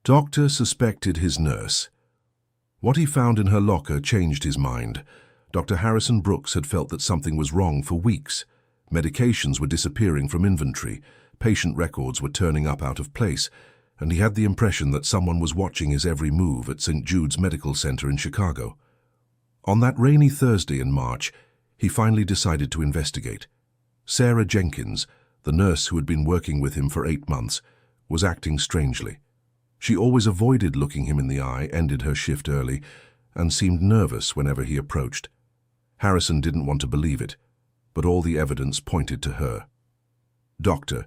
Doctor suspected his nurse. What he found in her locker changed his mind. Dr. Harrison Brooks had felt that something was wrong for weeks. Medications were disappearing from inventory, patient records were turning up out of place, and he had the impression that someone was watching his every move at St. Jude's Medical Center in Chicago. On that rainy Thursday in March, he finally decided to investigate. Sarah Jenkins, the nurse who had been working with him for 8 months, was acting strangely. She always avoided looking him in the eye, ended her shift early, and seemed nervous whenever he approached. Harrison didn't want to believe it, but all the evidence pointed to her. "Doctor,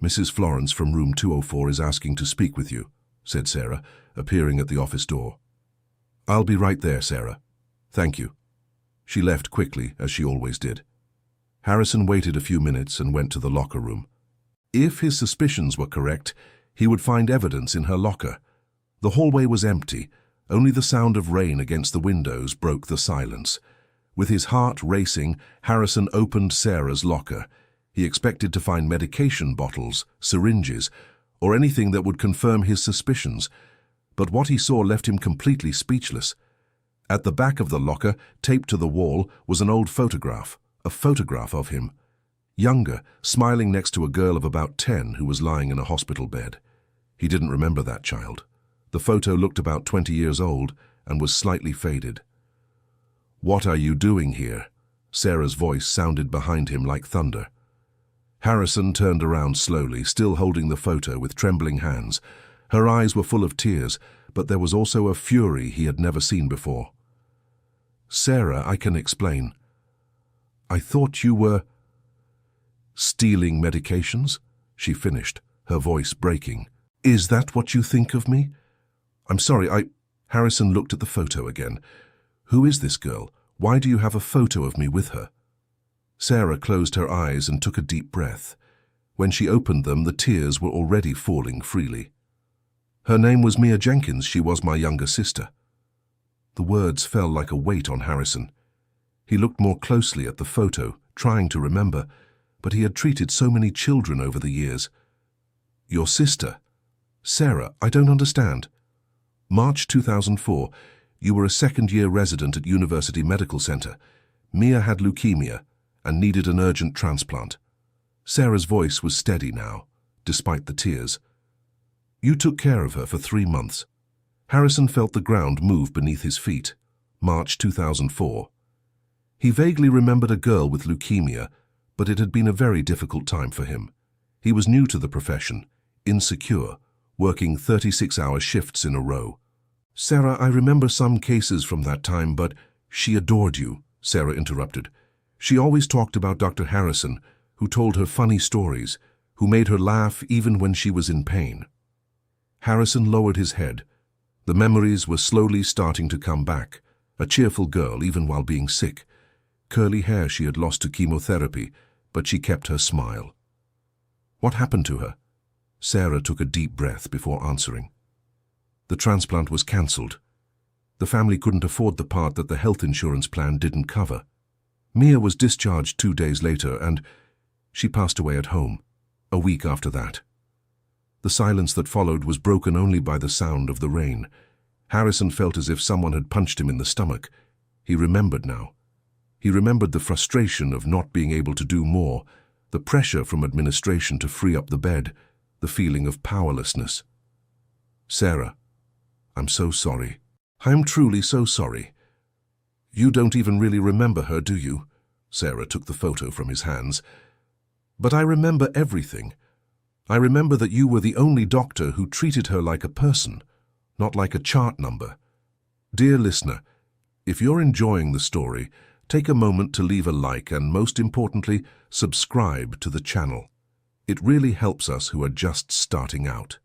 Mrs. Florence from room 204 is asking to speak with you," said Sarah, appearing at the office door. "I'll be right there, Sarah. Thank you." She left quickly, as she always did. Harrison waited a few minutes and went to the locker room. If his suspicions were correct, he would find evidence in her locker. The hallway was empty. Only the sound of rain against the windows broke the silence. With his heart racing, Harrison opened Sarah's locker. He expected to find medication bottles, syringes, or anything that would confirm his suspicions. But what he saw left him completely speechless. At the back of the locker, taped to the wall, was an old photograph, a photograph of him. Younger, smiling next to a girl of about 10 who was lying in a hospital bed. He didn't remember that child. The photo looked about 20 years old and was slightly faded. "What are you doing here?" Sarah's voice sounded behind him like thunder. Harrison turned around slowly, still holding the photo with trembling hands. Her eyes were full of tears, but there was also a fury he had never seen before. "Sarah, I can explain. I thought you were stealing medications," she finished, her voice breaking. "Is that what you think of me?" "I'm sorry, Harrison looked at the photo again. "Who is this girl? Why do you have a photo of me with her?" Sarah closed her eyes and took a deep breath. When she opened them, the tears were already falling freely. "Her name was Mia Jenkins. She was my younger sister." The words fell like a weight on Harrison. He looked more closely at the photo, trying to remember, but he had treated so many children over the years. "Your sister? Sarah, I don't understand." "March 2004. You were a second-year resident at University Medical Center. Mia had leukemia and needed an urgent transplant." Sarah's voice was steady now, despite the tears. "You took care of her for 3 months. Harrison felt the ground move beneath his feet. March 2004. He vaguely remembered a girl with leukemia, but it had been a very difficult time for him. He was new to the profession, insecure, working 36-hour shifts in a row. "Sarah, I remember some cases from that time, but—" "She adored you," Sarah interrupted. "She always talked about Dr. Harrison, who told her funny stories, who made her laugh even when she was in pain." Harrison lowered his head. The memories were slowly starting to come back. A cheerful girl, even while being sick. Curly hair she had lost to chemotherapy, but she kept her smile. "What happened to her?" Sarah took a deep breath before answering. "The transplant was cancelled. The family couldn't afford the part that the health insurance plan didn't cover. Mia was discharged 2 days later, and she passed away at home, a week after that." The silence that followed was broken only by the sound of the rain. Harrison felt as if someone had punched him in the stomach. He remembered now. He remembered the frustration of not being able to do more, the pressure from administration to free up the bed, the feeling of powerlessness. "Sarah, I'm so sorry. I'm truly so sorry. You don't even really remember her, do you?" Sarah took the photo from his hands. "But I remember everything. I remember that you were the only doctor who treated her like a person, not like a chart number." Dear listener, if you're enjoying the story, take a moment to leave a like and, most importantly, subscribe to the channel. It really helps us who are just starting out.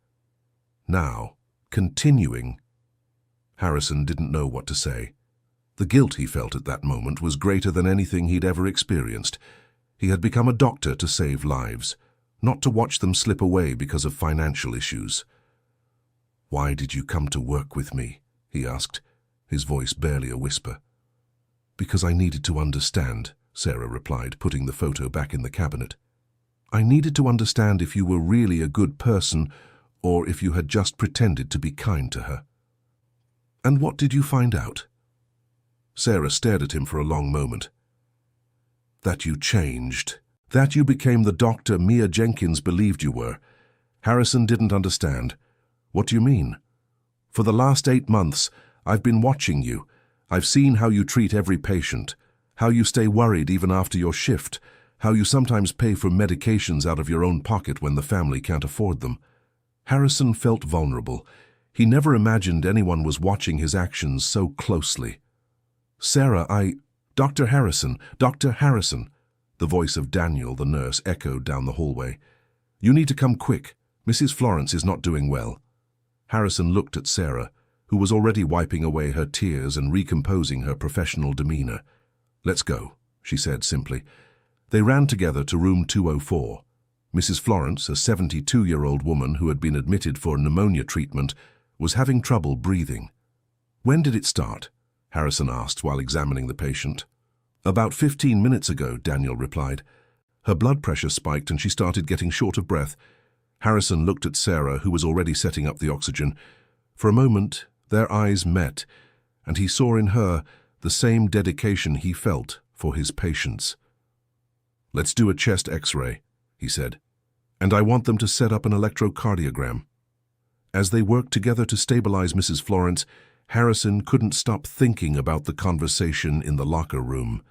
Now, continuing. Harrison didn't know what to say. The guilt he felt at that moment was greater than anything he'd ever experienced. He had become a doctor to save lives, not to watch them slip away because of financial issues. "Why did you come to work with me?" he asked, his voice barely a whisper. "Because I needed to understand," Sarah replied, putting the photo back in the cabinet. "I needed to understand if you were really a good person or if you had just pretended to be kind to her. And what did you find out? Sarah stared at him for a long moment. That you changed. That you became the doctor Mia Jenkins believed you were. Harrison didn't understand. What do you mean? For the last 8 months, I've been watching you. I've seen how you treat every patient, how you stay worried even after your shift, how you sometimes pay for medications out of your own pocket when the family can't afford them. Harrison felt vulnerable. He never imagined anyone was watching his actions so closely. Sarah, Dr. Harrison, Dr. Harrison. The voice of Daniel, the nurse, echoed down the hallway. You need to come quick. Mrs. Florence is not doing well. Harrison looked at Sarah, who was already wiping away her tears and recomposing her professional demeanor. Let's go, she said simply. They ran together to room 204. Mrs. Florence, a 72-year-old woman who had been admitted for pneumonia treatment, was having trouble breathing. When did it start? Harrison asked while examining the patient. About 15 minutes ago, Daniel replied. Her blood pressure spiked and she started getting short of breath. Harrison looked at Sarah, who was already setting up the oxygen. For a moment, their eyes met, and he saw in her the same dedication he felt for his patients. Let's do a chest X-ray, he said, and I want them to set up an electrocardiogram. As they worked together to stabilize Mrs. Florence, Harrison couldn't stop thinking about the conversation in the locker room.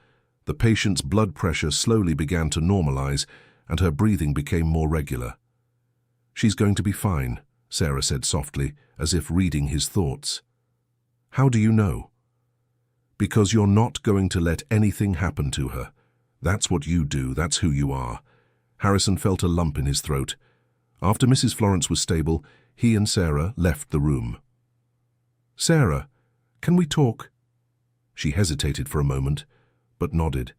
The patient's blood pressure slowly began to normalize, and her breathing became more regular. She's going to be fine, Sarah said softly, as if reading his thoughts. How do you know? Because you're not going to let anything happen to her. That's what you do, that's who you are. Harrison felt a lump in his throat. After Mrs. Florence was stable, he and Sarah left the room. Sarah, can we talk? She hesitated for a moment, but nodded.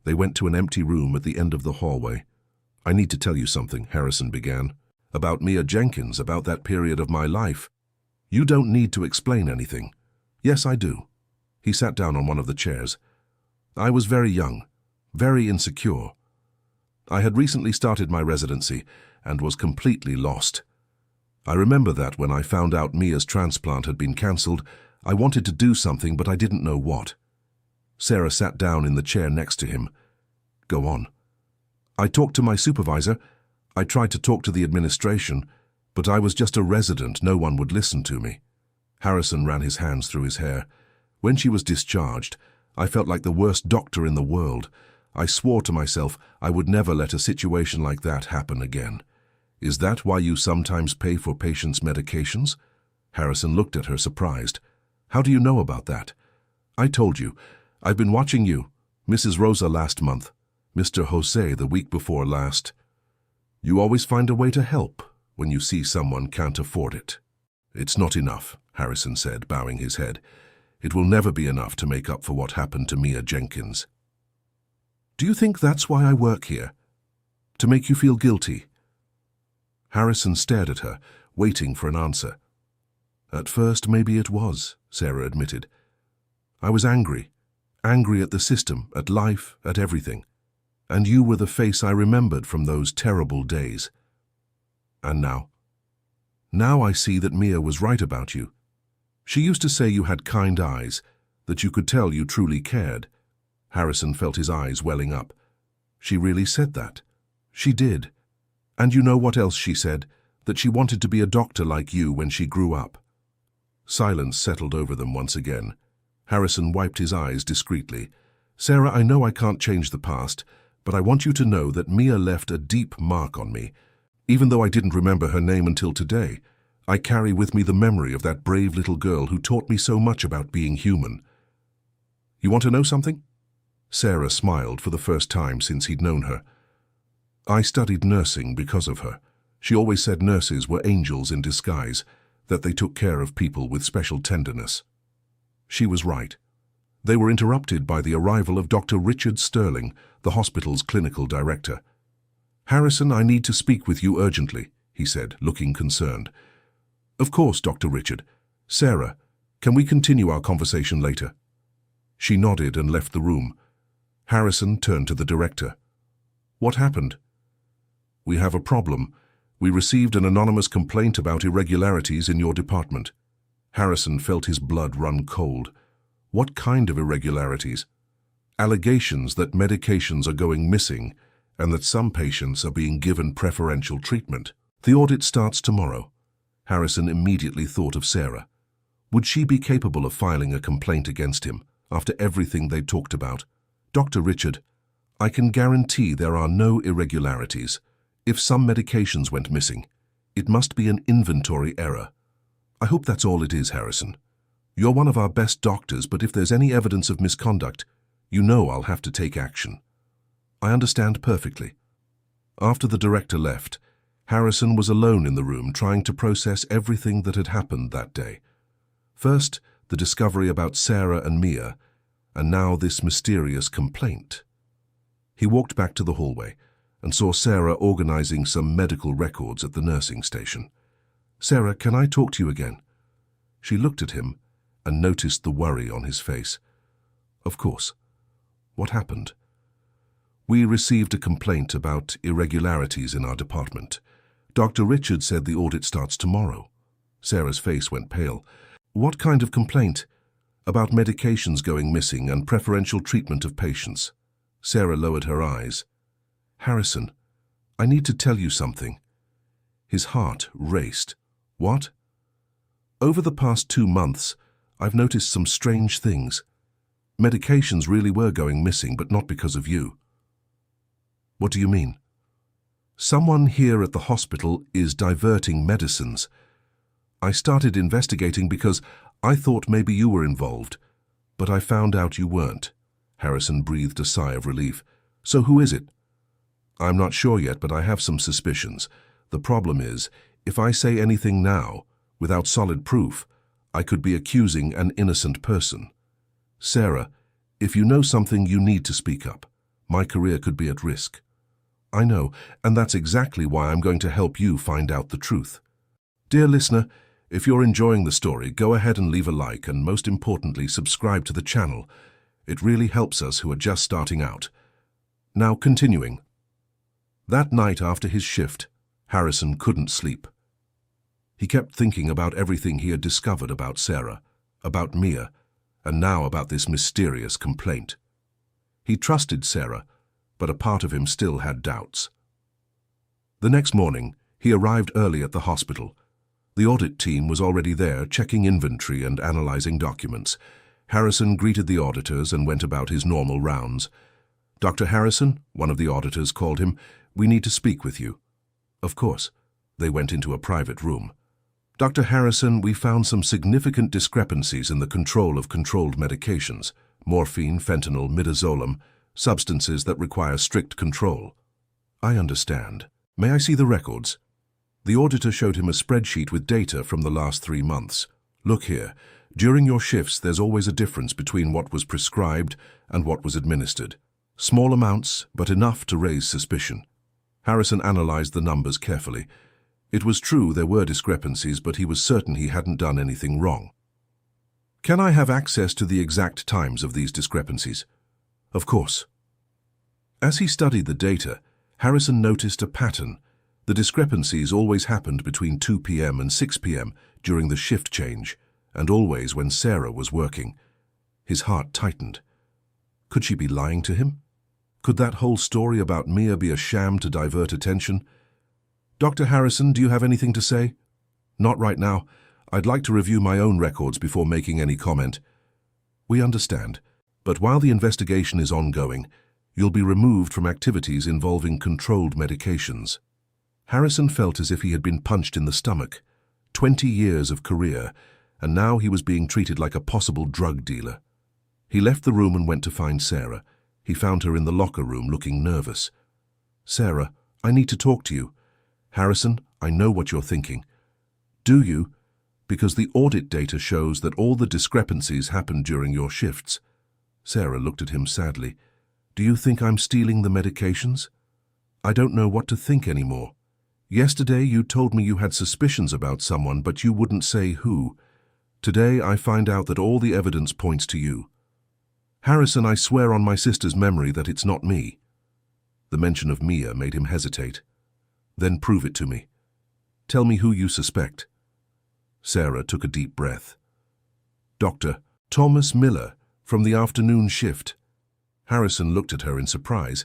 They went to an empty room at the end of the hallway. I need to tell you something, Harrison began. About Mia Jenkins, about that period of my life. You don't need to explain anything. Yes, I do. He sat down on one of the chairs. I was very young, very insecure. I had recently started my residency and was completely lost. I remember that when I found out Mia's transplant had been cancelled, I wanted to do something, but I didn't know what. Sarah sat down in the chair next to him. Go on. I talked to my supervisor. I tried to talk to the administration, but I was just a resident. No one would listen to me. Harrison ran his hands through his hair. When she was discharged, I felt like the worst doctor in the world. I swore to myself I would never let a situation like that happen again. Is that why you sometimes pay for patients' medications? Harrison looked at her surprised. How do you know about that? I told you. I've been watching you. Mrs. Rosa last month. Mr. Jose the week before last. You always find a way to help when you see someone can't afford it. It's not enough, Harrison said, bowing his head. It will never be enough to make up for what happened to Mia Jenkins. Do you think that's why I work here? To make you feel guilty? Harrison stared at her, waiting for an answer. At first, maybe it was, Sarah admitted. I was angry at the system, at life, at everything. And you were the face I remembered from those terrible days. And now? Now I see that Mia was right about you. She used to say you had kind eyes, that you could tell you truly cared. Harrison felt his eyes welling up. She really said that. She did. And you know what else she said? That she wanted to be a doctor like you when she grew up. Silence settled over them once again. Harrison wiped his eyes discreetly. Sarah, I know I can't change the past, but I want you to know that Mia left a deep mark on me. Even though I didn't remember her name until today, I carry with me the memory of that brave little girl who taught me so much about being human. You want to know something? Sarah smiled for the first time since he'd known her. I studied nursing because of her. She always said nurses were angels in disguise, that they took care of people with special tenderness. She was right. They were interrupted by the arrival of Dr. Richard Sterling, the hospital's clinical director. Harrison, I need to speak with you urgently, he said, looking concerned. Of course, Dr. Richard. Sarah, can we continue our conversation later? She nodded and left the room. Harrison turned to the director. What happened? We have a problem. We received an anonymous complaint about irregularities in your department. Harrison felt his blood run cold. What kind of irregularities? Allegations that medications are going missing and that some patients are being given preferential treatment. The audit starts tomorrow. Harrison immediately thought of Sarah. Would she be capable of filing a complaint against him after everything they talked about? Dr. Richard, I can guarantee there are no irregularities. If some medications went missing, it must be an inventory error. I hope that's all it is, Harrison. You're one of our best doctors, but if there's any evidence of misconduct, you know I'll have to take action. I understand perfectly. After the director left, Harrison was alone in the room trying to process everything that had happened that day. First, the discovery about Sarah and Mia, and now this mysterious complaint. He walked back to the hallway and saw Sarah organizing some medical records at the nursing station. Sarah, can I talk to you again? She looked at him and noticed the worry on his face. Of course. What happened? We received a complaint about irregularities in our department. Dr. Richard said the audit starts tomorrow. Sarah's face went pale. What kind of complaint? About medications going missing and preferential treatment of patients. Sarah lowered her eyes. Harrison, I need to tell you something. His heart raced. What? Over the past 2 months, I've noticed some strange things. Medications really were going missing, but not because of you. What do you mean? Someone here at the hospital is diverting medicines. I started investigating because I thought maybe you were involved, but I found out you weren't. Harrison breathed a sigh of relief. So who is it? I'm not sure yet, but I have some suspicions. The problem is, if I say anything now, without solid proof, I could be accusing an innocent person. Sarah, if you know something, you need to speak up. My career could be at risk. I know, and that's exactly why I'm going to help you find out the truth. Dear listener, if you're enjoying the story, go ahead and leave a like and, most importantly, subscribe to the channel. It really helps us who are just starting out. Now, continuing. That night after his shift, Harrison couldn't sleep. He kept thinking about everything he had discovered about Sarah, about Mia, and now about this mysterious complaint. He trusted Sarah, but a part of him still had doubts. The next morning, he arrived early at the hospital. The audit team was already there, checking inventory and analyzing documents. Harrison greeted the auditors and went about his normal rounds. Dr. Harrison, one of the auditors, called him. We need to speak with you. Of course. They went into a private room. Dr. Harrison, we found some significant discrepancies in the control of controlled medications, morphine, fentanyl, midazolam, substances that require strict control. I understand. May I see the records? The auditor showed him a spreadsheet with data from the last 3 months. Look here. During your shifts, there's always a difference between what was prescribed and what was administered. Small amounts, but enough to raise suspicion. Harrison analyzed the numbers carefully. It was true there were discrepancies, but he was certain he hadn't done anything wrong. Can I have access to the exact times of these discrepancies? Of course. As he studied the data, Harrison noticed a pattern. The discrepancies always happened between 2 p.m. and 6 p.m. during the shift change, and always when Sarah was working. His heart tightened. Could she be lying to him? Could that whole story about Mia be a sham to divert attention? Dr. Harrison, do you have anything to say? Not right now. I'd like to review my own records before making any comment. We understand, but while the investigation is ongoing, you'll be removed from activities involving controlled medications. Harrison felt as if he had been punched in the stomach. 20 years of career, and now he was being treated like a possible drug dealer. He left the room and went to find Sarah. He found her in the locker room looking nervous. Sarah, I need to talk to you. Harrison, I know what you're thinking. Do you? Because the audit data shows that all the discrepancies happened during your shifts. Sarah looked at him sadly. Do you think I'm stealing the medications? I don't know what to think anymore. Yesterday you told me you had suspicions about someone, but you wouldn't say who. Today I find out that all the evidence points to you. Harrison, I swear on my sister's memory that it's not me. The mention of Mia made him hesitate. Then prove it to me. Tell me who you suspect." Sarah took a deep breath. "Dr. Thomas Miller, from the afternoon shift." Harrison looked at her in surprise.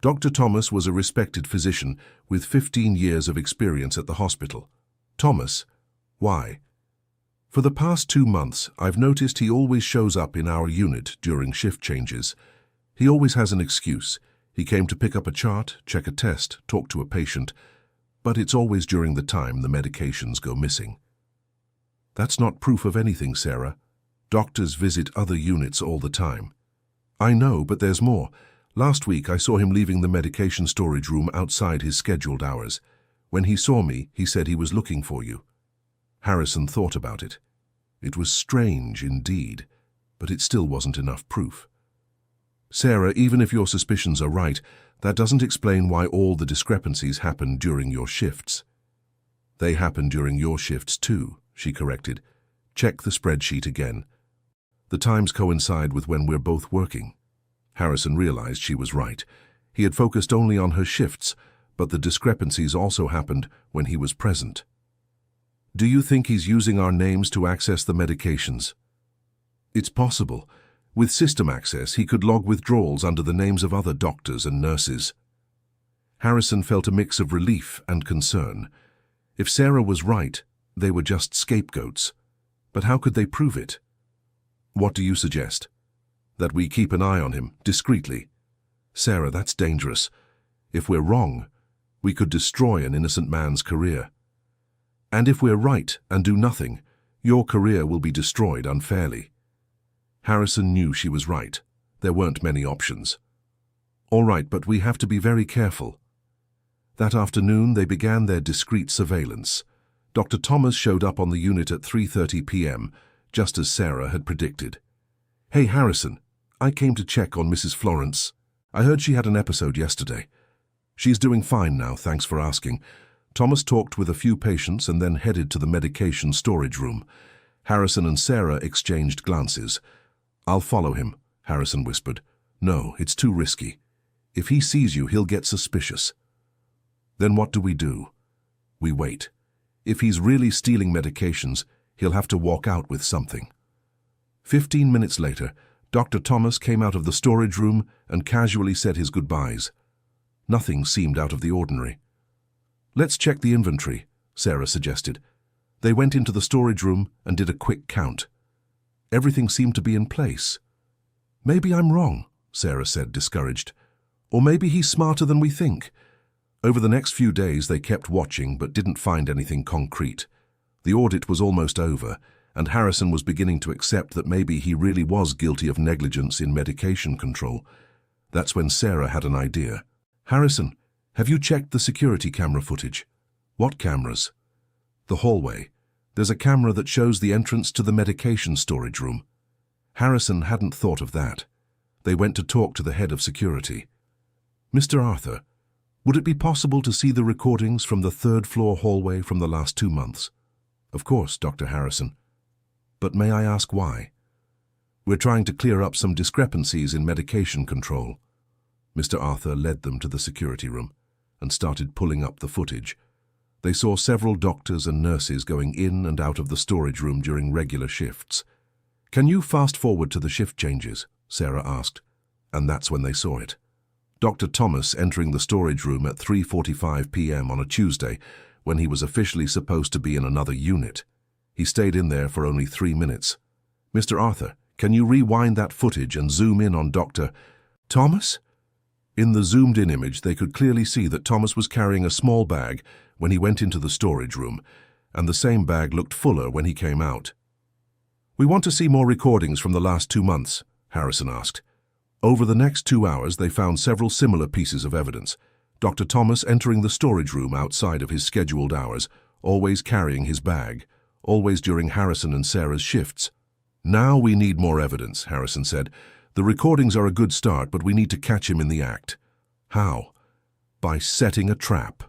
Dr. Thomas was a respected physician with 15 years of experience at the hospital. "Thomas? Why?" "For the past 2 months, I've noticed he always shows up in our unit during shift changes. He always has an excuse. He came to pick up a chart, check a test, talk to a patient, but it's always during the time the medications go missing." "That's not proof of anything, Sarah. Doctors visit other units all the time." "I know, but there's more. Last week I saw him leaving the medication storage room outside his scheduled hours. When he saw me, he said he was looking for you." Harrison thought about it. It was strange indeed, but it still wasn't enough proof. "Sarah, even if your suspicions are right, that doesn't explain why all the discrepancies happen during your shifts." "They happen during your shifts too," she corrected. "Check the spreadsheet again. The times coincide with when we're both working." Harrison realized she was right. He had focused only on her shifts, but the discrepancies also happened when he was present. "Do you think he's using our names to access the medications?" "It's possible. With system access, he could log withdrawals under the names of other doctors and nurses." Harrison felt a mix of relief and concern. If Sarah was right, they were just scapegoats. But how could they prove it? "What do you suggest?" "That we keep an eye on him, discreetly." "Sarah, that's dangerous. If we're wrong, we could destroy an innocent man's career. And if we're right and do nothing, your career will be destroyed unfairly." Harrison knew she was right. There weren't many options. "All right, but we have to be very careful." That afternoon, they began their discreet surveillance. Dr. Thomas showed up on the unit at 3:30 p.m., just as Sarah had predicted. "Hey, Harrison, I came to check on Mrs. Florence. I heard she had an episode yesterday. She's doing fine now, thanks for asking." Thomas talked with a few patients and then headed to the medication storage room. Harrison and Sarah exchanged glances. "I'll follow him," Harrison whispered. "No, it's too risky. If he sees you, he'll get suspicious." "Then what do? We wait. If he's really stealing medications, he'll have to walk out with something." 15 minutes later, Dr. Thomas came out of the storage room and casually said his goodbyes. Nothing seemed out of the ordinary. "Let's check the inventory," Sarah suggested. They went into the storage room and did a quick count. Everything seemed to be in place. "Maybe I'm wrong," Sarah said, discouraged. "Or maybe he's smarter than we think." Over the next few days, they kept watching but didn't find anything concrete. The audit was almost over, and Harrison was beginning to accept that maybe he really was guilty of negligence in medication control. That's when Sarah had an idea. "Harrison, have you checked the security camera footage?" "What cameras?" "The hallway. There's a camera that shows the entrance to the medication storage room." Harrison hadn't thought of that. They went to talk to the head of security. "Mr. Arthur, would it be possible to see the recordings from the third-floor hallway from the last 2 months?" "Of course, Dr. Harrison. But may I ask why?" "We're trying to clear up some discrepancies in medication control." Mr. Arthur led them to the security room and started pulling up the footage. They saw several doctors and nurses going in and out of the storage room during regular shifts. "Can you fast forward to the shift changes?" Sarah asked, and that's when they saw it. Dr. Thomas entering the storage room at 3:45 p.m. on a Tuesday, when he was officially supposed to be in another unit. He stayed in there for only 3 minutes. "Mr. Arthur, can you rewind that footage and zoom in on Dr. Thomas?" In the zoomed-in image, they could clearly see that Thomas was carrying a small bag when he went into the storage room, and the same bag looked fuller when he came out. "We want to see more recordings from the last 2 months, Harrison asked. Over the next 2 hours, they found several similar pieces of evidence. Dr. Thomas entering the storage room outside of his scheduled hours, always carrying his bag, always during Harrison and Sarah's shifts. "Now we need more evidence," Harrison said. "The recordings are a good start, but we need to catch him in the act." "How?" "By setting a trap."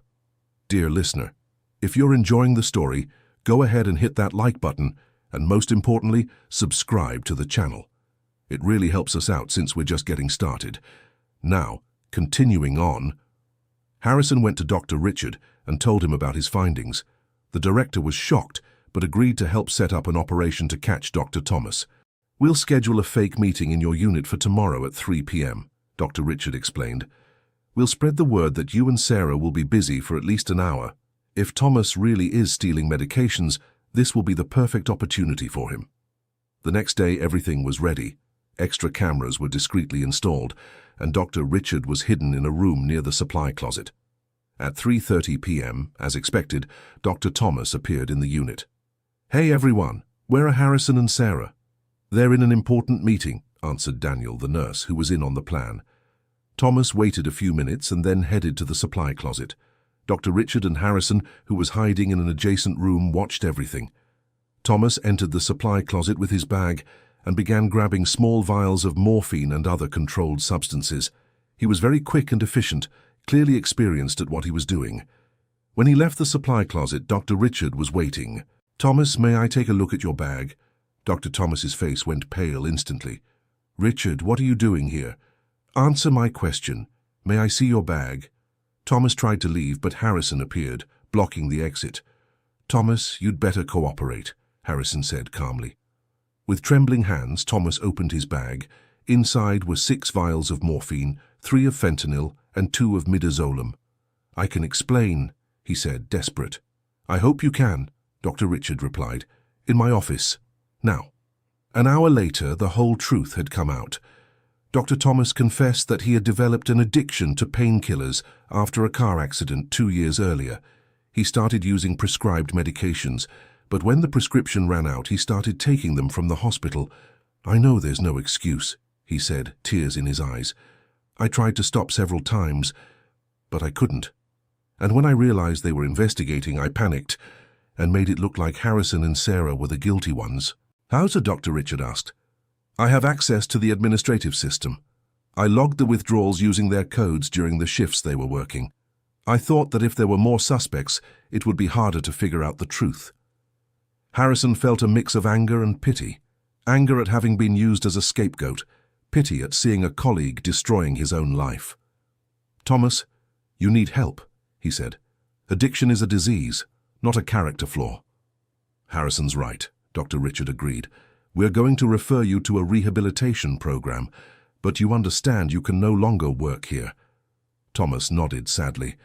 Dear listener, if you're enjoying the story, go ahead and hit that like button, and most importantly, subscribe to the channel. It really helps us out since we're just getting started. Now, continuing on, Harrison went to Dr. Richard and told him about his findings. The director was shocked, but agreed to help set up an operation to catch Dr. Thomas. "We'll schedule a fake meeting in your unit for tomorrow at 3 p.m., Dr. Richard explained. "We'll spread the word that you and Sarah will be busy for at least an hour. If Thomas really is stealing medications, this will be the perfect opportunity for him." The next day, everything was ready. Extra cameras were discreetly installed, and Dr. Richard was hidden in a room near the supply closet. At 3:30 p.m., as expected, Dr. Thomas appeared in the unit. "Hey everyone, where are Harrison and Sarah?" "They're in an important meeting," answered Daniel, the nurse, who was in on the plan. Thomas waited a few minutes and then headed to the supply closet. Dr. Richard and Harrison, who was hiding in an adjacent room, watched everything. Thomas entered the supply closet with his bag and began grabbing small vials of morphine and other controlled substances. He was very quick and efficient, clearly experienced at what he was doing. When he left the supply closet, Dr. Richard was waiting. "Thomas, may I take a look at your bag?" Dr. Thomas's face went pale instantly. "Richard, what are you doing here? Answer my question. May I see your bag?" Thomas tried to leave, but Harrison appeared, blocking the exit. "Thomas, you'd better cooperate," Harrison said calmly. With trembling hands, Thomas opened his bag. Inside were 6 vials of morphine, 3 of fentanyl, and 2 of midazolam. "I can explain," he said, desperate. "I hope you can," Dr. Richard replied. "In my office. Now." An hour later, the whole truth had come out. Dr. Thomas confessed that he had developed an addiction to painkillers after a car accident 2 years earlier. He started using prescribed medications, but when the prescription ran out, he started taking them from the hospital. "I know there's no excuse," he said, tears in his eyes. "I tried to stop several times, but I couldn't. And when I realized they were investigating, I panicked and made it look like Harrison and Sarah were the guilty ones." "How so?" Dr. Richard asked. "I have access to the administrative system. I logged the withdrawals using their codes during the shifts they were working. I thought that if there were more suspects, it would be harder to figure out the truth." Harrison felt a mix of anger and pity. Anger at having been used as a scapegoat, pity at seeing a colleague destroying his own life. "Thomas, you need help," he said. "Addiction is a disease, not a character flaw." "Harrison's right," Dr. Richard agreed. "We're going to refer you to a rehabilitation program, but you understand you can no longer work here." Thomas nodded sadly.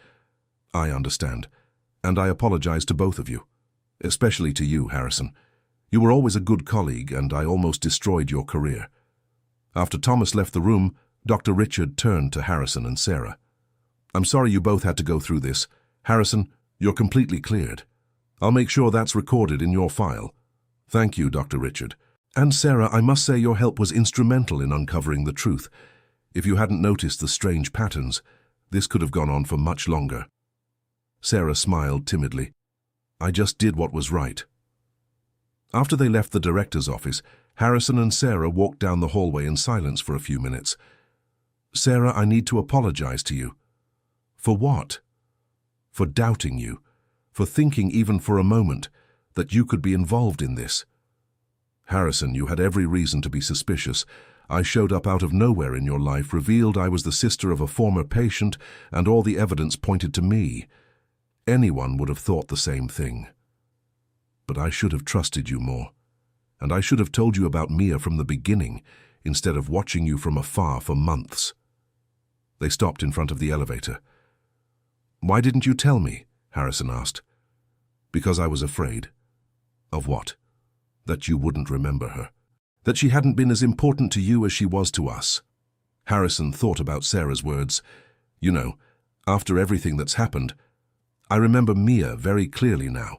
"I understand, and I apologize to both of you, especially to you, Harrison. You were always a good colleague, and I almost destroyed your career." After Thomas left the room, Dr. Richard turned to Harrison and Sarah. "I'm sorry you both had to go through this. Harrison, you're completely cleared. I'll make sure that's recorded in your file." "Thank you, Dr. Richard. And Sarah, I must say your help was instrumental in uncovering the truth. If you hadn't noticed the strange patterns, this could have gone on for much longer." Sarah smiled timidly. "I just did what was right." After they left the director's office, Harrison and Sarah walked down the hallway in silence for a few minutes. "Sarah, I need to apologize to you." "For what?" "For doubting you, for thinking even for a moment that you could be involved in this." "Harrison, you had every reason to be suspicious. I showed up out of nowhere in your life, revealed I was the sister of a former patient, and all the evidence pointed to me. Anyone would have thought the same thing. But I should have trusted you more, and I should have told you about Mia from the beginning, instead of watching you from afar for months." They stopped in front of the elevator. "Why didn't you tell me?" Harrison asked. "Because I was afraid." "Of what?" "That you wouldn't remember her. That she hadn't been as important to you as she was to us." Harrison thought about Sarah's words. "You know, after everything that's happened, I remember Mia very clearly now.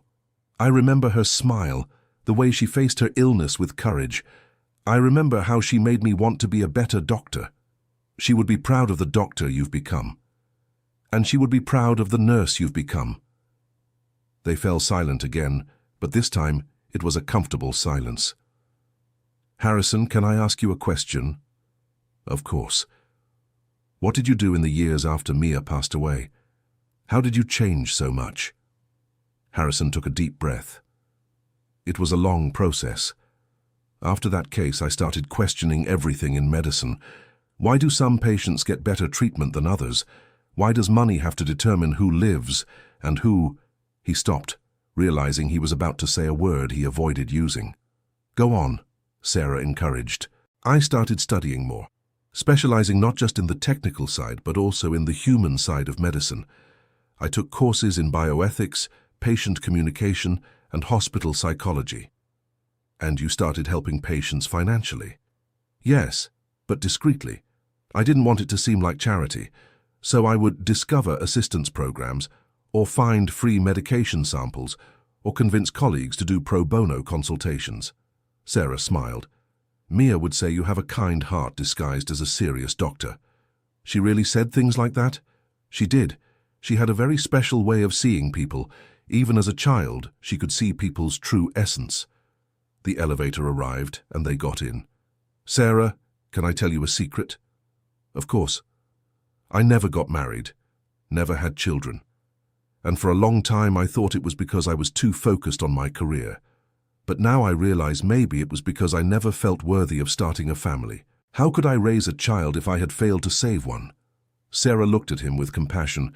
I remember her smile, the way she faced her illness with courage. I remember how she made me want to be a better doctor. She would be proud of the doctor you've become. And she would be proud of the nurse you've become." They fell silent again, but this time it was a comfortable silence. "Harrison, can I ask you a question?" "Of course." "What did you do in the years after Mia passed away? How did you change so much?" Harrison took a deep breath. "It was a long process. After that case, I started questioning everything in medicine. Why do some patients get better treatment than others? Why does money have to determine who lives and who—" He stopped, realizing he was about to say a word he avoided using. "Go on," Sarah encouraged. "I started studying more, specializing not just in the technical side but also in the human side of medicine. I took courses in bioethics, patient communication, and hospital psychology." "And you started helping patients financially?" "Yes, but discreetly. I didn't want it to seem like charity, so I would discover assistance programs, or find free medication samples, or convince colleagues to do pro bono consultations." Sarah smiled. "Mia would say you have a kind heart disguised as a serious doctor." "She really said things like that?" "She did. She had a very special way of seeing people. Even as a child, she could see people's true essence." The elevator arrived, and they got in. "Sarah, can I tell you a secret?" "Of course." "I never got married, never had children. And for a long time I thought it was because I was too focused on my career. But now I realize maybe it was because I never felt worthy of starting a family. How could I raise a child if I had failed to save one?" Sarah looked at him with compassion.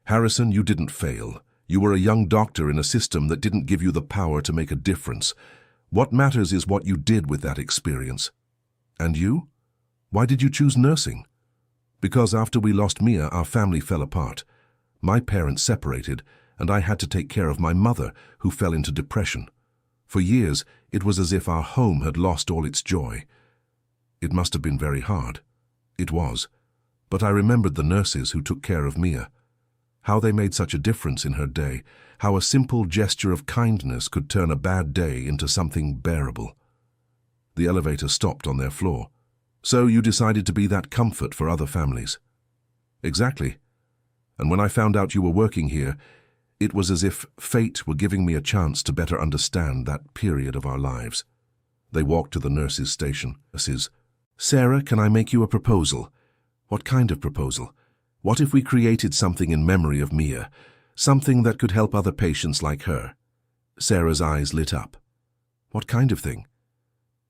"Harrison, you didn't fail. You were a young doctor in a system that didn't give you the power to make a difference. What matters is what you did with that experience." "And you? Why did you choose nursing?" "Because after we lost Mia, our family fell apart. My parents separated, and I had to take care of my mother, who fell into depression. For years, it was as if our home had lost all its joy. It must have been very hard." "It was. But I remembered the nurses who took care of Mia. How they made such a difference in her day, how a simple gesture of kindness could turn a bad day into something bearable." The elevator stopped on their floor. "So you decided to be that comfort for other families?" "Exactly. And when I found out you were working here, it was as if fate were giving me a chance to better understand that period of our lives." They walked to the nurses' station. "Sarah, can I make you a proposal?" "What kind of proposal?" "What if we created something in memory of Mia, something that could help other patients like her?" Sarah's eyes lit up. "What kind of thing?"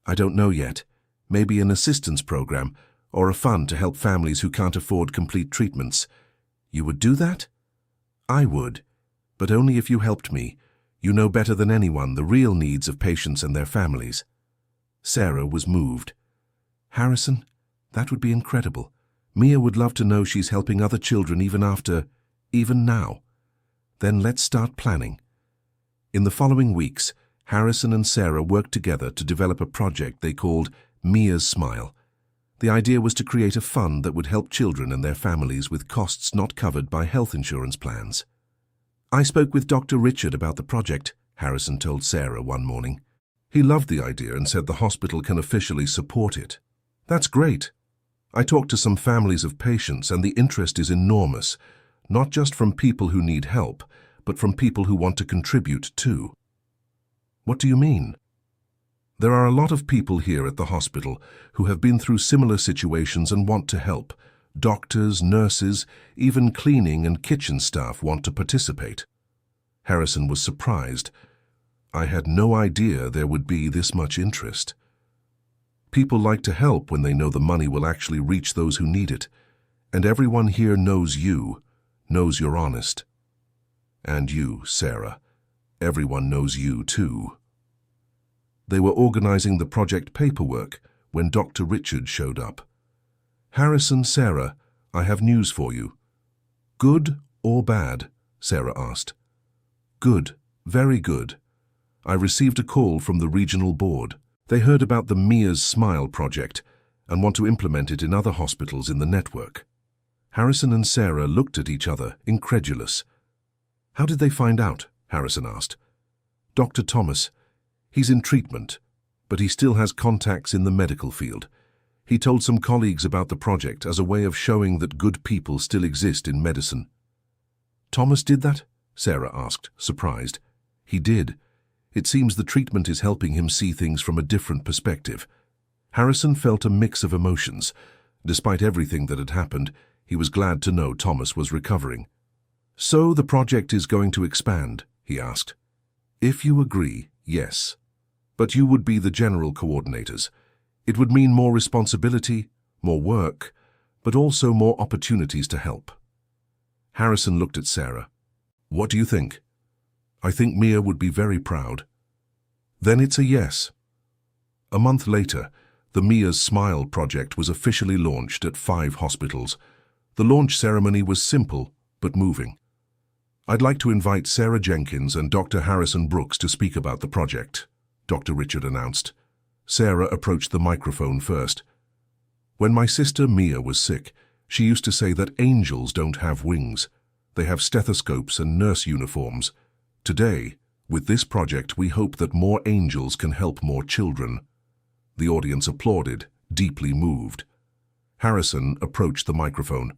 "I don't know yet. Maybe an assistance program, or a fund to help families who can't afford complete treatments." "You would do that?" "I would, but only if you helped me. You know better than anyone the real needs of patients and their families." Sarah was moved. "Harrison, that would be incredible. Mia would love to know she's helping other children even now. Then let's start planning." In the following weeks, Harrison and Sarah worked together to develop a project they called Mia's Smile. The idea was to create a fund that would help children and their families with costs not covered by health insurance plans. "I spoke with Dr. Richard about the project," Harrison told Sarah one morning. "He loved the idea and said the hospital can officially support it." "That's great. I talked to some families of patients and the interest is enormous, not just from people who need help, but from people who want to contribute too." "What do you mean?" "There are a lot of people here at the hospital who have been through similar situations and want to help. Doctors, nurses, even cleaning and kitchen staff want to participate." Harrison was surprised. "I had no idea there would be this much interest." "People like to help when they know the money will actually reach those who need it. And everyone here knows you, knows you're honest. And you, Sarah. Everyone knows you too." They were organizing the project paperwork when Dr. Richard showed up. "Harrison, Sarah, I have news for you." "Good or bad?" Sarah asked. "Good, very good. I received a call from the regional board. They heard about the Mia's Smile project and want to implement it in other hospitals in the network." Harrison and Sarah looked at each other, incredulous. "How did they find out?" Harrison asked. "Dr. Thomas. He's in treatment, but he still has contacts in the medical field. He told some colleagues about the project as a way of showing that good people still exist in medicine." "Thomas did that?" Sarah asked, surprised. "He did. It seems the treatment is helping him see things from a different perspective." Harrison felt a mix of emotions. Despite everything that had happened, he was glad to know Thomas was recovering. "So the project is going to expand?" he asked. "If you agree, yes. But you would be the general coordinators. It would mean more responsibility, more work, but also more opportunities to help." Harrison looked at Sarah. "What do you think?" I think Mia would be very proud." "Then it's a yes." A month later, the Mia's Smile project was officially launched at 5 hospitals. The launch ceremony was simple but moving. "I'd like to invite Sarah Jenkins and Dr. Harrison Brooks to speak about the project," Dr. Richard announced. Sarah approached the microphone first. "When my sister Mia was sick, she used to say that angels don't have wings. They have stethoscopes and nurse uniforms. Today, with this project, we hope that more angels can help more children." The audience applauded, deeply moved. Harrison approached the microphone.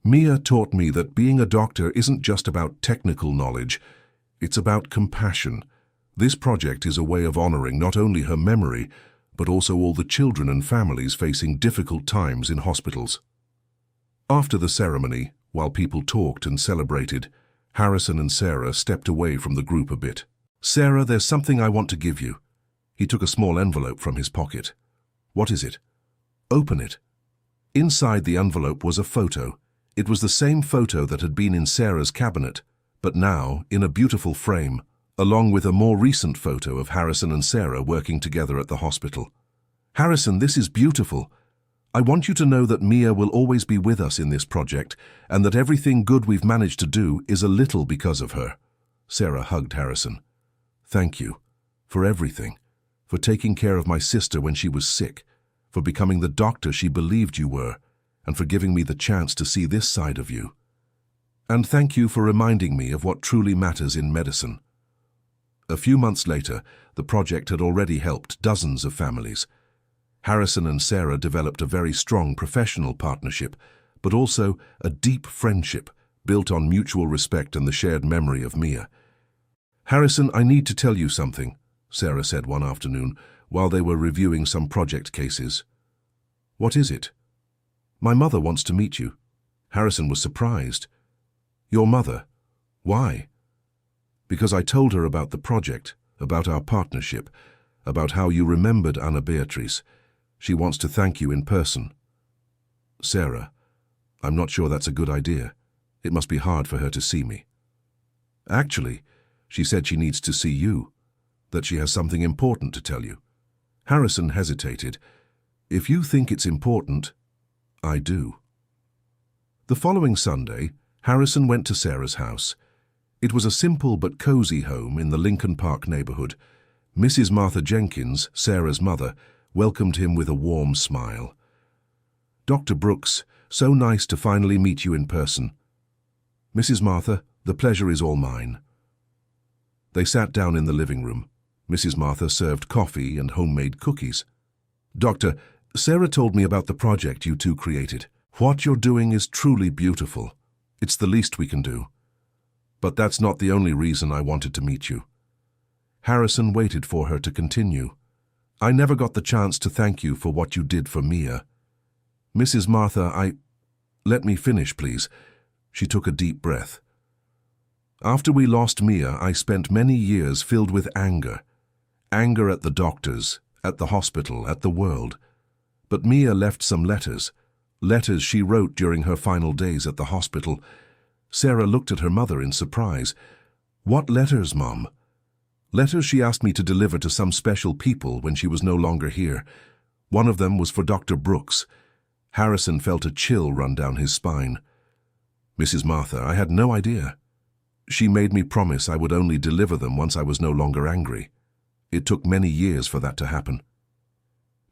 "Mia taught me that being a doctor isn't just about technical knowledge, it's about compassion. This project is a way of honoring not only her memory, but also all the children and families facing difficult times in hospitals." After the ceremony, while people talked and celebrated, Harrison and Sarah stepped away from the group a bit. "Sarah, there's something I want to give you." He took a small envelope from his pocket. "What is it?" "Open it." Inside the envelope was a photo. It was the same photo that had been in Sarah's cabinet, but now in a beautiful frame, along with a more recent photo of Harrison and Sarah working together at the hospital. "Harrison, this is beautiful. I want you to know that Mia will always be with us in this project, and that everything good we've managed to do is a little because of her." Sarah hugged Harrison. "Thank you for everything, for taking care of my sister when she was sick, for becoming the doctor she believed you were, and for giving me the chance to see this side of you. And thank you for reminding me of what truly matters in medicine." A few months later, the project had already helped dozens of families. Harrison and Sarah developed a very strong professional partnership, but also a deep friendship built on mutual respect and the shared memory of Mia. "Harrison, I need to tell you something," Sarah said one afternoon while they were reviewing some project cases. "What is it?" "My mother wants to meet you." Harrison was surprised. "Your mother? Why?" "Because I told her about the project, about our partnership, about how you remembered Anna Beatrice. She wants to thank you in person." "Sarah, I'm not sure that's a good idea. It must be hard for her to see me." "Actually, she said she needs to see you, that she has something important to tell you." Harrison hesitated. "If you think it's important, I do." The following Sunday, Harrison went to Sarah's house. It was a simple but cozy home in the Lincoln Park neighborhood. Mrs. Martha Jenkins, Sarah's mother, welcomed him with a warm smile. "Dr. Brooks, so nice to finally meet you in person." "Mrs. Martha, the pleasure is all mine." They sat down in the living room. Mrs. Martha served coffee and homemade cookies. "Doctor, Sarah told me about the project you two created. What you're doing is truly beautiful. It's the least we can do. But that's not the only reason I wanted to meet you." Harrison waited for her to continue. "I never got the chance to thank you for what you did for Mia." "Mrs. Martha, Let me finish, please." She took a deep breath. "After we lost Mia, I spent many years filled with anger. Anger at the doctors, at the hospital, at the world. But Mia left some letters she wrote during her final days at the hospital." Sarah looked at her mother in surprise. "What letters, Mom?" "Letters she asked me to deliver to some special people when she was no longer here. One of them was for Dr. Brooks." Harrison felt a chill run down his spine. "Mrs. Martha, I had no idea. She made me promise I would only deliver them once I was no longer angry. It took many years for that to happen."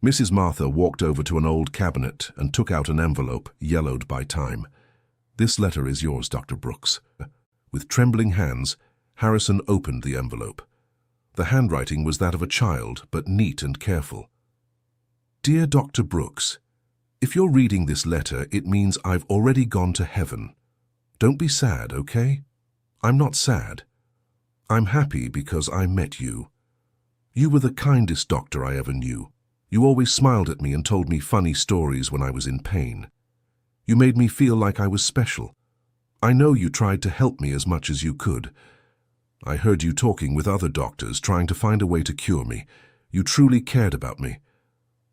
Mrs. Martha walked over to an old cabinet and took out an envelope, yellowed by time. "This letter is yours, Dr. Brooks." With trembling hands, Harrison opened the envelope. The handwriting was that of a child, but neat and careful. "Dear Dr. Brooks, if you're reading this letter, it means I've already gone to heaven. Don't be sad, okay? I'm not sad. I'm happy because I met you. You were the kindest doctor I ever knew. You always smiled at me and told me funny stories when I was in pain. You made me feel like I was special. I know you tried to help me as much as you could. I heard you talking with other doctors, trying to find a way to cure me. You truly cared about me.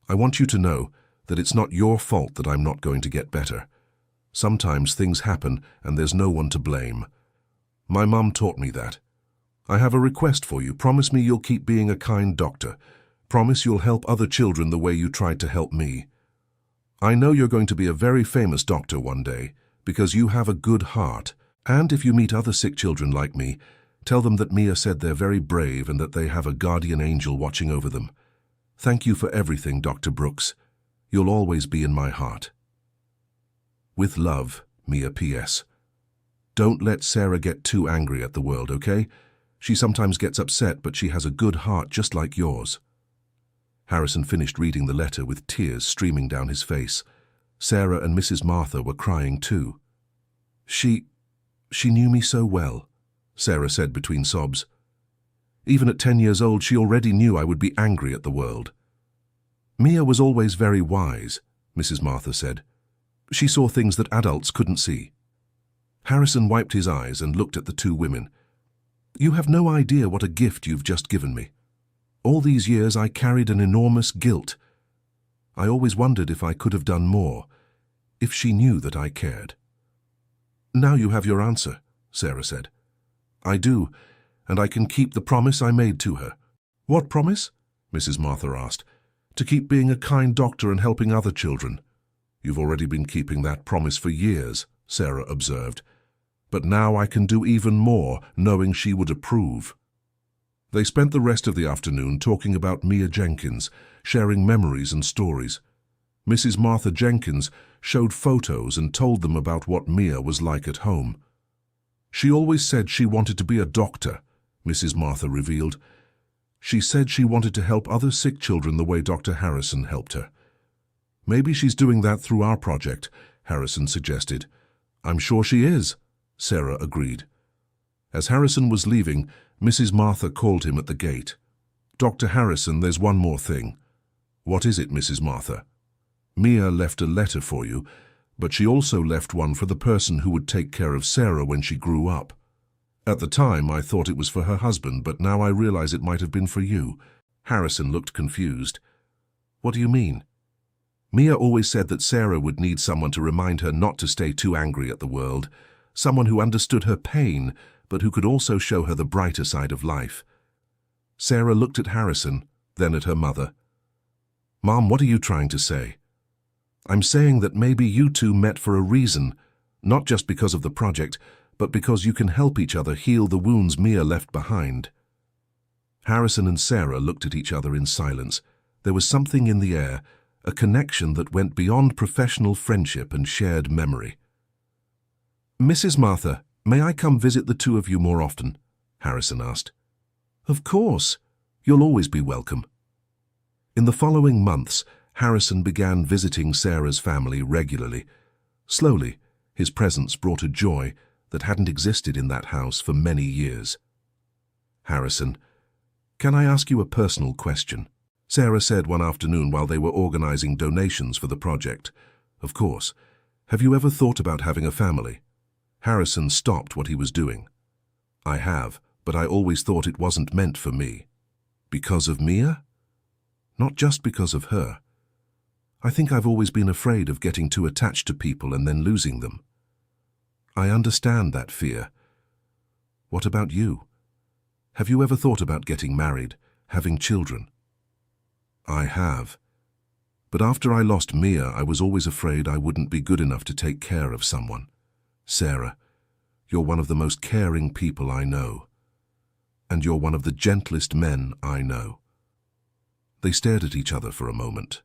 I want you to know that it's not your fault that I'm not going to get better. Sometimes things happen and there's no one to blame. My mum taught me that. I have a request for you. Promise me you'll keep being a kind doctor. Promise you'll help other children the way you tried to help me. I know you're going to be a very famous doctor one day because you have a good heart. And if you meet other sick children like me, tell them that Mia said they're very brave and that they have a guardian angel watching over them. Thank you for everything, Dr. Brooks. You'll always be in my heart. With love, Mia P.S. Don't let Sarah get too angry at the world, okay? She sometimes gets upset, but she has a good heart just like yours. Harrison finished reading the letter with tears streaming down his face. Sarah and Mrs. Martha were crying too. She knew me so well, Sarah said between sobs. Even at 10 years old, she already knew I would be angry at the world. Mia was always very wise, Mrs. Martha said. She saw things that adults couldn't see. Harrison wiped his eyes and looked at the two women. You have no idea what a gift you've just given me. All these years I carried an enormous guilt. I always wondered if I could have done more, if she knew that I cared. Now you have your answer, Sarah said. I do, and I can keep the promise I made to her. What promise? Mrs. Martha asked. To keep being a kind doctor and helping other children. You've already been keeping that promise for years, Sarah observed. But now I can do even more, knowing she would approve. They spent the rest of the afternoon talking about Mia Jenkins, sharing memories and stories. Mrs. Martha Jenkins showed photos and told them about what Mia was like at home. She always said she wanted to be a doctor, Mrs. Martha revealed. She said she wanted to help other sick children the way Dr. Harrison helped her. Maybe she's doing that through our project, Harrison suggested. I'm sure she is, Sarah agreed. As Harrison was leaving, Mrs. Martha called him at the gate. Dr. Harrison, there's one more thing. What is it, Mrs. Martha? Mia left a letter for you, but she also left one for the person who would take care of Sarah when she grew up. At the time, I thought it was for her husband, but now I realize it might have been for you. Harrison looked confused. What do you mean? Mia always said that Sarah would need someone to remind her not to stay too angry at the world, someone who understood her pain, but who could also show her the brighter side of life. Sarah looked at Harrison, then at her mother. Mom, what are you trying to say? I'm saying that maybe you two met for a reason, not just because of the project, but because you can help each other heal the wounds Mia left behind. Harrison and Sarah looked at each other in silence. There was something in the air, a connection that went beyond professional friendship and shared memory. Mrs. Martha, may I come visit the two of you more often? Harrison asked. Of course. You'll always be welcome. In the following months, Harrison began visiting Sarah's family regularly. Slowly, his presence brought a joy that hadn't existed in that house for many years. Harrison, can I ask you a personal question? Sarah said one afternoon while they were organizing donations for the project. Of course. Have you ever thought about having a family? Harrison stopped what he was doing. I have, but I always thought it wasn't meant for me. Because of Mia? Not just because of her. I think I've always been afraid of getting too attached to people and then losing them. I understand that fear. What about you? Have you ever thought about getting married, having children? I have. But after I lost Mia, I was always afraid I wouldn't be good enough to take care of someone. Sarah, you're one of the most caring people I know. And you're one of the gentlest men I know. They stared at each other for a moment.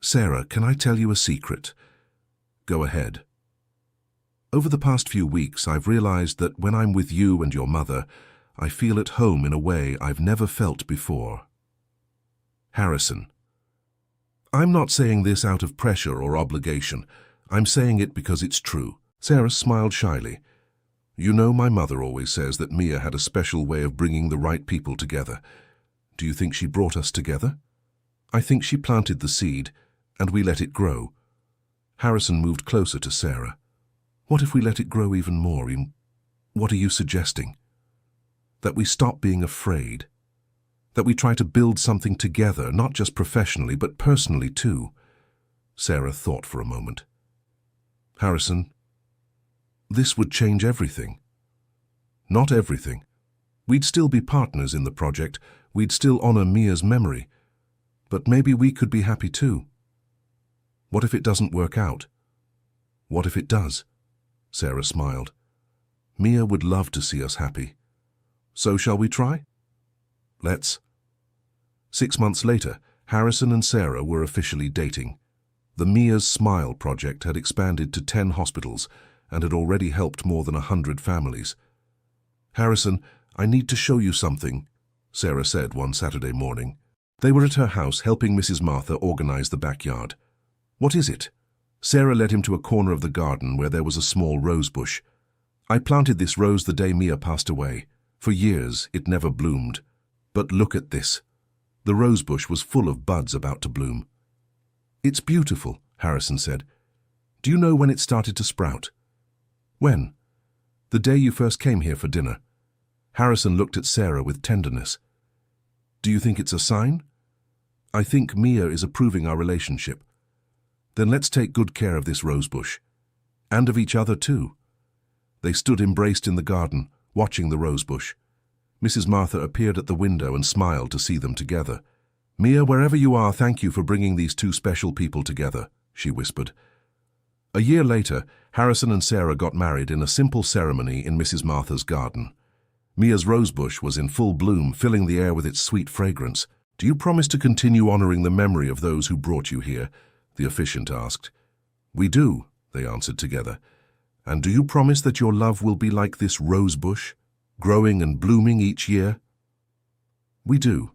Sarah, can I tell you a secret? Go ahead. Over the past few weeks, I've realized that when I'm with you and your mother, I feel at home in a way I've never felt before. Harrison. I'm not saying this out of pressure or obligation. I'm saying it because it's true. Sarah smiled shyly. You know, my mother always says that Mia had a special way of bringing the right people together. Do you think she brought us together? I think she planted the seed, and we let it grow. Harrison moved closer to Sarah. What if we let it grow even more? What are you suggesting? That we stop being afraid. That we try to build something together, not just professionally, but personally too. Sarah thought for a moment. Harrison, this would change everything. Not everything, We'd still be partners in the project, we'd still honor Mia's memory, but maybe we could be happy too. What if it doesn't work out? What if it does? Sarah smiled. Mia would love to see us happy. So shall we try? Let's. 6 months later, Harrison and Sarah were officially dating. The Mia's Smile project had expanded to 10 hospitals and had already helped more than 100 families. Harrison, I need to show you something, Sarah said one Saturday morning. They were at her house helping Mrs. Martha organize the backyard. What is it? Sarah led him to a corner of the garden where there was a small rose bush. I planted this rose the day Mia passed away. For years, it never bloomed. But look at this. The rose bush was full of buds about to bloom. It's beautiful, Harrison said. Do you know when it started to sprout? When? The day you first came here for dinner. Harrison looked at Sarah with tenderness. Do you think it's a sign? I think Mia is approving our relationship. Then let's take good care of this rosebush. And of each other too. They stood embraced in the garden, watching the rosebush. Mrs. Martha appeared at the window and smiled to see them together. Mia, wherever you are, thank you for bringing these two special people together, she whispered. A year later, Harrison and Sarah got married in a simple ceremony in Mrs. Martha's garden. Mia's rosebush was in full bloom, filling the air with its sweet fragrance. Do you promise to continue honoring the memory of those who brought you here? The officiant asked. We do, they answered together. And do you promise that your love will be like this rosebush, growing and blooming each year? We do.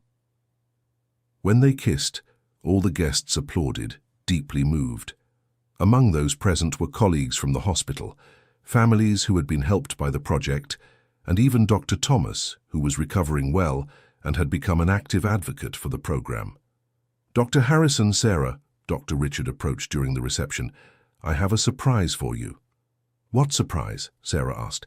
When they kissed, all the guests applauded, deeply moved. Among those present were colleagues from the hospital, families who had been helped by the project, and even Dr. Thomas, who was recovering well and had become an active advocate for the program. Dr. Harrison, Sarah, Dr. Richard approached during the reception. I have a surprise for you. What surprise? Sarah asked.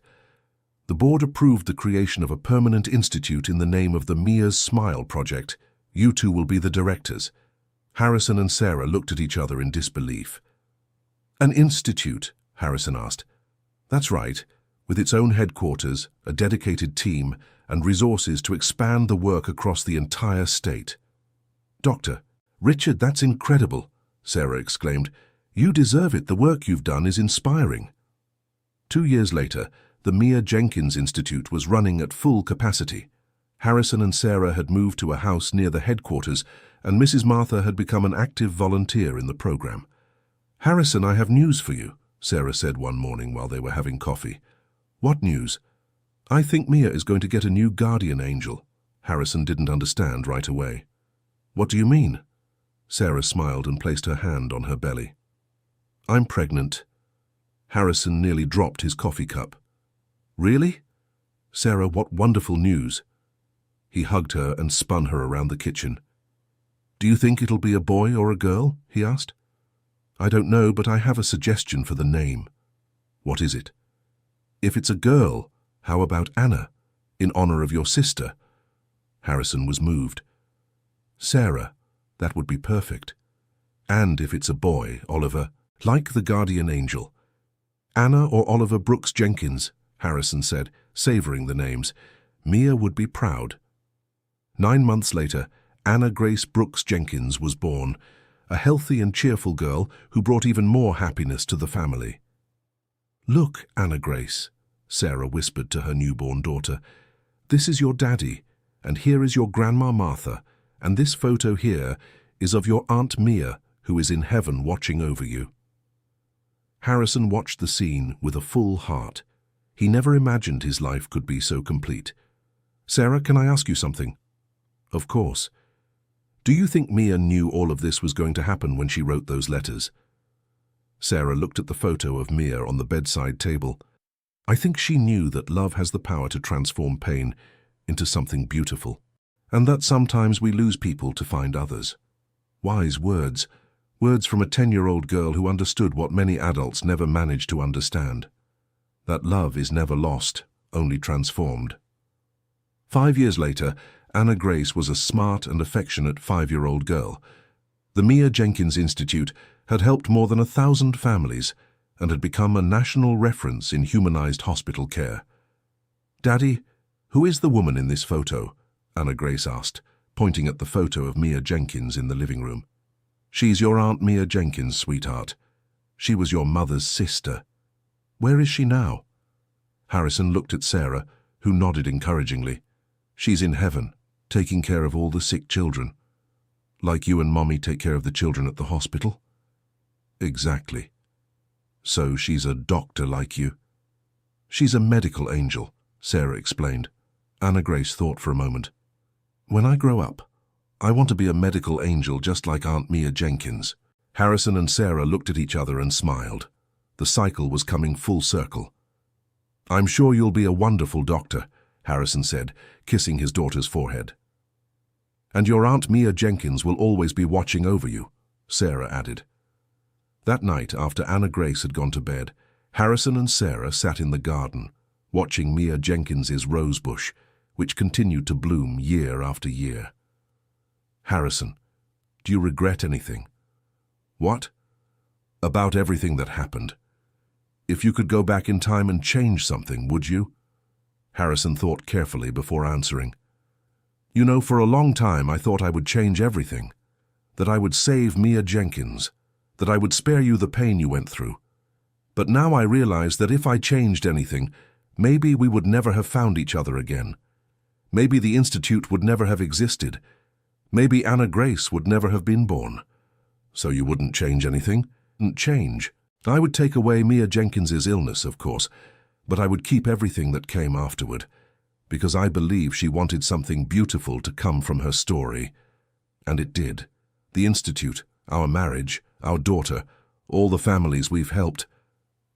The board approved the creation of a permanent institute in the name of the Mia's Smile project. You two will be the directors. Harrison and Sarah looked at each other in disbelief. An institute? Harrison asked. That's right, with its own headquarters, a dedicated team, and resources to expand the work across the entire state. Doctor, Richard, that's incredible, Sarah exclaimed. You deserve it. The work you've done is inspiring. 2 years later, the Mia Jenkins Institute was running at full capacity. Harrison and Sarah had moved to a house near the headquarters, and Mrs. Martha had become an active volunteer in the program. Harrison, I have news for you, Sarah said one morning while they were having coffee. What news? I think Mia is going to get a new guardian angel. Harrison didn't understand right away. What do you mean? Sarah smiled and placed her hand on her belly. I'm pregnant. Harrison nearly dropped his coffee cup. Really? Sarah, what wonderful news. He hugged her and spun her around the kitchen. Do you think it'll be a boy or a girl? He asked. I don't know, but I have a suggestion for the name. What is it? If it's a girl, how about Anna, in honor of your sister? Harrison was moved. Sarah, that would be perfect. And if it's a boy, Oliver, like the guardian angel. Anna or Oliver Brooks Jenkins, Harrison said, savoring the names. Mia would be proud. 9 months later, Anna Grace Brooks Jenkins was born, a healthy and cheerful girl who brought even more happiness to the family. Look, Anna Grace, Sarah whispered to her newborn daughter. This is your daddy, and here is your Grandma Martha, and this photo here is of your Aunt Mia, who is in heaven watching over you. Harrison watched the scene with a full heart. He never imagined his life could be so complete. Sarah, can I ask you something? Of course. Do you think Mia knew all of this was going to happen when she wrote those letters? Sarah looked at the photo of Mia on the bedside table. I think she knew that love has the power to transform pain into something beautiful, and that sometimes we lose people to find others. Wise words, words from a 10-year-old girl who understood what many adults never managed to understand. That love is never lost, only transformed. 5 years later, Anna Grace was a smart and affectionate 5-year-old girl. The Mia Jenkins Institute had helped more than 1,000 families and had become a national reference in humanized hospital care. Daddy, "Who is the woman in this photo?" Anna Grace asked, pointing at the photo of Mia Jenkins in the living room. "She's your Aunt Mia Jenkins, sweetheart. She was your mother's sister. Where is she now?" Harrison looked at Sarah, who nodded encouragingly. "She's in heaven, taking care of all the sick children. Like you and Mommy take care of the children at the hospital?" "Exactly. So she's a doctor like you?" "She's a medical angel," Sarah explained. Anna Grace thought for a moment. "When I grow up, I want to be a medical angel just like Aunt Mia Jenkins." Harrison and Sarah looked at each other and smiled. The cycle was coming full circle. "I'm sure you'll be a wonderful doctor," Harrison said, kissing his daughter's forehead. "And your Aunt Mia Jenkins will always be watching over you," Sarah added. That night, after Anna Grace had gone to bed, Harrison and Sarah sat in the garden, watching Mia Jenkins's rose bush, which continued to bloom year after year. "Harrison, do you regret anything?" "What?" "About everything that happened. If you could go back in time and change something, would you?" Harrison thought carefully before answering. "You know, for a long time I thought I would change everything. That I would save Mia Jenkins. That I would spare you the pain you went through. But now I realize that if I changed anything, maybe we would never have found each other again. Maybe the Institute would never have existed. Maybe Anna Grace would never have been born. So you wouldn't change anything?" "Change. I would take away Mia Jenkins's illness, of course, but I would keep everything that came afterward, because I believe she wanted something beautiful to come from her story. And it did. The Institute, our marriage, our daughter, all the families we've helped.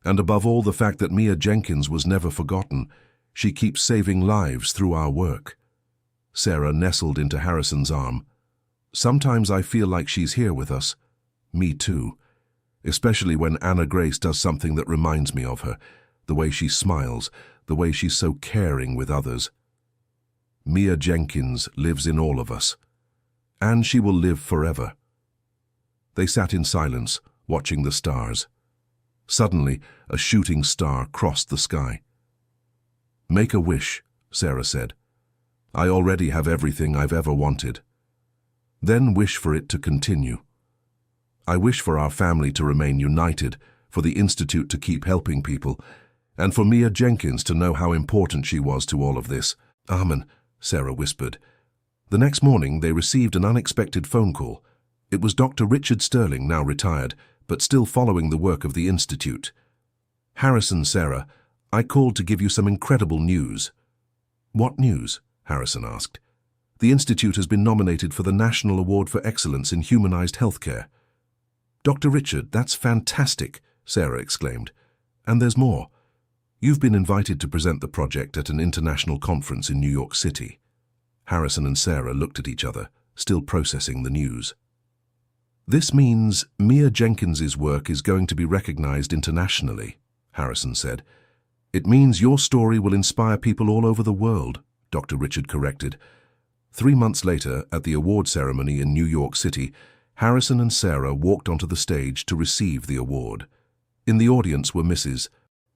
And above all, the fact that Mia Jenkins was never forgotten. She keeps saving lives through our work." Sarah nestled into Harrison's arm. "Sometimes I feel like she's here with us. Me too. Especially when Anna Grace does something that reminds me of her. The way she smiles, the way she's so caring with others. Mia Jenkins lives in all of us. And she will live forever." They sat in silence, watching the stars. Suddenly, a shooting star crossed the sky. "Make a wish," Sarah said. "I already have everything I've ever wanted. Then wish for it to continue. I wish for our family to remain united, for the Institute to keep helping people, and for Mia Jenkins to know how important she was to all of this." "Amen," Sarah whispered. The next morning, they received an unexpected phone call. It was Dr. Richard Sterling, now retired, but still following the work of the Institute. "Harrison, Sarah, I called to give you some incredible news." "What news?" Harrison asked. "The Institute has been nominated for the National Award for Excellence in Humanized Healthcare." "Dr. Richard, that's fantastic," Sarah exclaimed. "And there's more. You've been invited to present the project at an international conference in New York City." Harrison and Sarah looked at each other, still processing the news. "This means Mia Jenkins's work is going to be recognized internationally," Harrison said. "It means your story will inspire people all over the world," Dr. Richard corrected. 3 months later, at the award ceremony in New York City, Harrison and Sarah walked onto the stage to receive the award. In the audience were Mrs.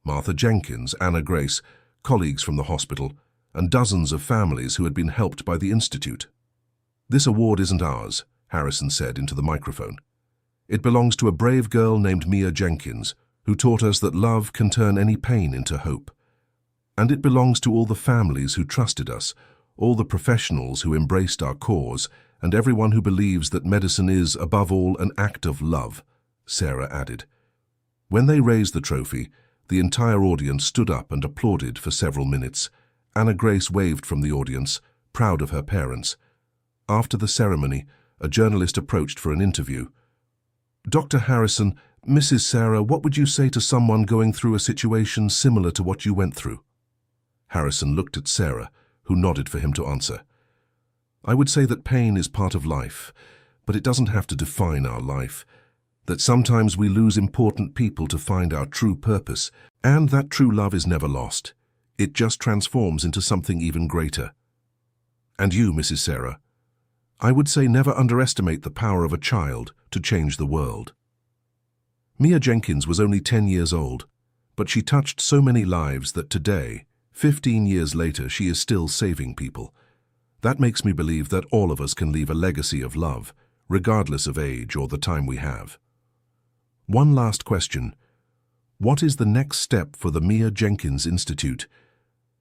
Martha Jenkins, Anna Grace, colleagues from the hospital, and dozens of families who had been helped by the Institute. "This award isn't ours," Harrison said into the microphone. "It belongs to a brave girl named Mia Jenkins, who taught us that love can turn any pain into hope. And it belongs to all the families who trusted us, all the professionals who embraced our cause, and everyone who believes that medicine is, above all, an act of love," Sarah added. When they raised the trophy, the entire audience stood up and applauded for several minutes. Anna Grace waved from the audience, proud of her parents. After the ceremony, a journalist approached for an interview. "Dr. Harrison, Mrs. Sarah, what would you say to someone going through a situation similar to what you went through?" Harrison looked at Sarah, who nodded for him to answer. "I would say that pain is part of life, but it doesn't have to define our life. That sometimes we lose important people to find our true purpose, and that true love is never lost. It just transforms into something even greater. And you, Mrs. Sarah, I would say never underestimate the power of a child to change the world." Mia Jenkins was only 10 years old, but she touched so many lives that today, 15 years later, she is still saving people. That makes me believe that all of us can leave a legacy of love, regardless of age or the time we have. One last question. What is the next step for the Mia Jenkins Institute?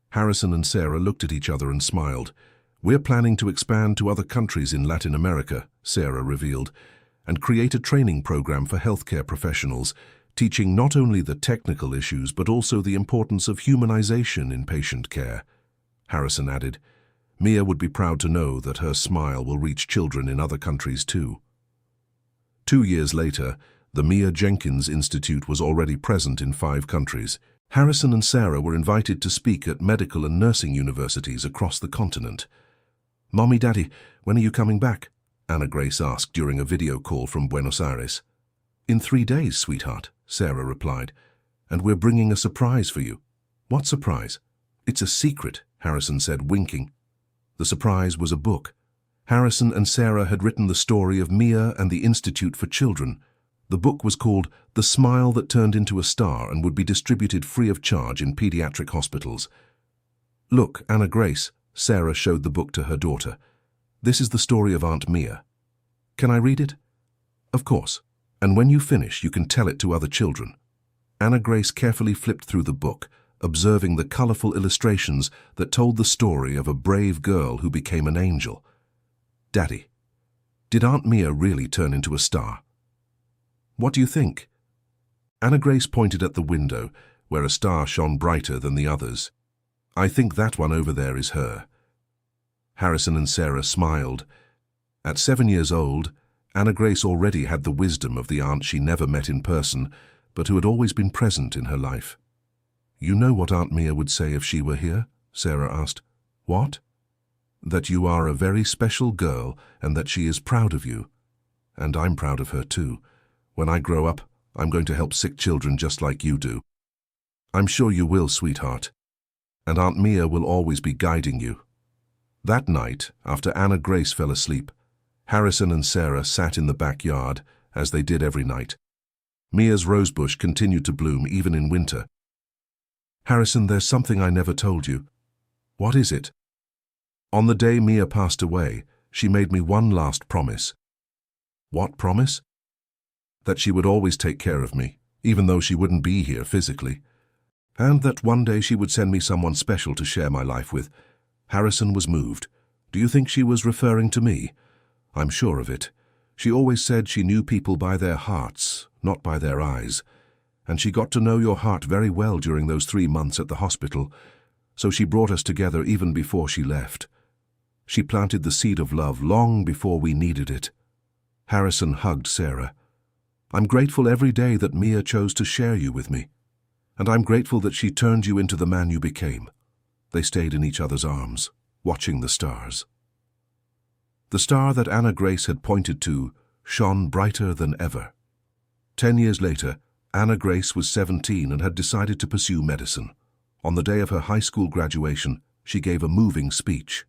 Harrison and Sarah looked at each other and smiled. We're planning to expand to other countries in Latin America, Sarah revealed, and create a training program for healthcare professionals, teaching not only the technical issues but also the importance of humanization in patient care. Harrison added, Mia would be proud to know that her smile will reach children in other countries too. 2 years later, the Mia Jenkins Institute was already present in 5 countries. Harrison and Sarah were invited to speak at medical and nursing universities across the continent. "Mommy, Daddy, when are you coming back?" Anna Grace asked during a video call from Buenos Aires. "In 3 days, sweetheart," Sarah replied, "and we're bringing a surprise for you." "What surprise?" "It's a secret," Harrison said, winking. The surprise was a book. Harrison and Sarah had written the story of Mia and the Institute for Children. The book was called The Smile That Turned Into a Star and would be distributed free of charge in pediatric hospitals. "Look, Anna Grace," Sarah showed the book to her daughter. "This is the story of Aunt Mia. Can I read it?" "Of course. And when you finish, you can tell it to other children." Anna Grace carefully flipped through the book, observing the colorful illustrations that told the story of a brave girl who became an angel. "Daddy, did Aunt Mia really turn into a star?" "What do you think?" Anna Grace pointed at the window, where a star shone brighter than the others. "I think that one over there is her." Harrison and Sarah smiled. At 7 years old, Anna Grace already had the wisdom of the aunt she never met in person, but who had always been present in her life. "You know what Aunt Mia would say if she were here?" Sarah asked. "What?" "That you are a very special girl and that she is proud of you. And I'm proud of her too. When I grow up, I'm going to help sick children just like you do." "I'm sure you will, sweetheart. And Aunt Mia will always be guiding you." That night, after Anna Grace fell asleep, Harrison and Sarah sat in the backyard, as they did every night. Mia's rosebush continued to bloom even in winter. "Harrison, there's something I never told you." "What is it?" "On the day Mia passed away, she made me one last promise." "What promise?" "That she would always take care of me, even though she wouldn't be here physically. And that one day she would send me someone special to share my life with." Harrison was moved. "Do you think she was referring to me?" "I'm sure of it. She always said she knew people by their hearts, not by their eyes. And she got to know your heart very well during those 3 months at the hospital, so she brought us together even before she left. She planted the seed of love long before we needed it." Harrison hugged Sarah. "I'm grateful every day that Mia chose to share you with me. And I'm grateful that she turned you into the man you became." They stayed in each other's arms, watching the stars. The star that Anna Grace had pointed to shone brighter than ever. 10 years later, Anna Grace was 17 and had decided to pursue medicine. On the day of her high school graduation, she gave a moving speech.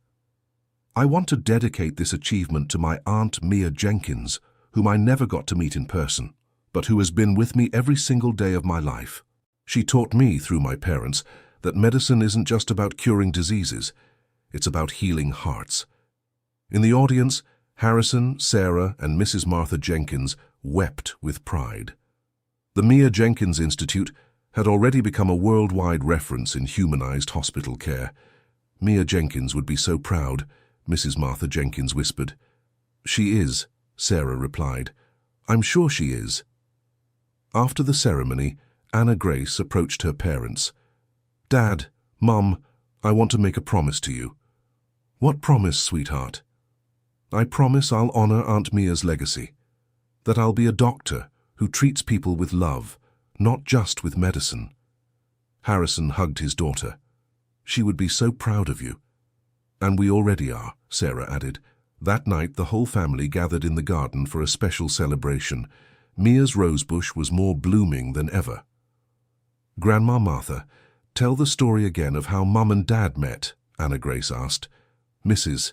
"I want to dedicate this achievement to my Aunt Mia Jenkins, whom I never got to meet in person, but who has been with me every single day of my life. She taught me, through my parents, that medicine isn't just about curing diseases, it's about healing hearts." In the audience, Harrison, Sarah, and Mrs. Martha Jenkins wept with pride. The Mia Jenkins Institute had already become a worldwide reference in humanized hospital care. "Mia Jenkins would be so proud," Mrs. Martha Jenkins whispered. "She is," Sarah replied. "I'm sure she is." After the ceremony, Anna Grace approached her parents. "Dad, Mum, I want to make a promise to you." "What promise, sweetheart?" "I promise I'll honor Aunt Mia's legacy. That I'll be a doctor who treats people with love, not just with medicine." Harrison hugged his daughter. "She would be so proud of you." "And we already are," Sarah added. That night, the whole family gathered in the garden for a special celebration. Mia's rosebush was more blooming than ever. "Grandma Martha, tell the story again of how Mum and Dad met," Anna Grace asked. Mrs.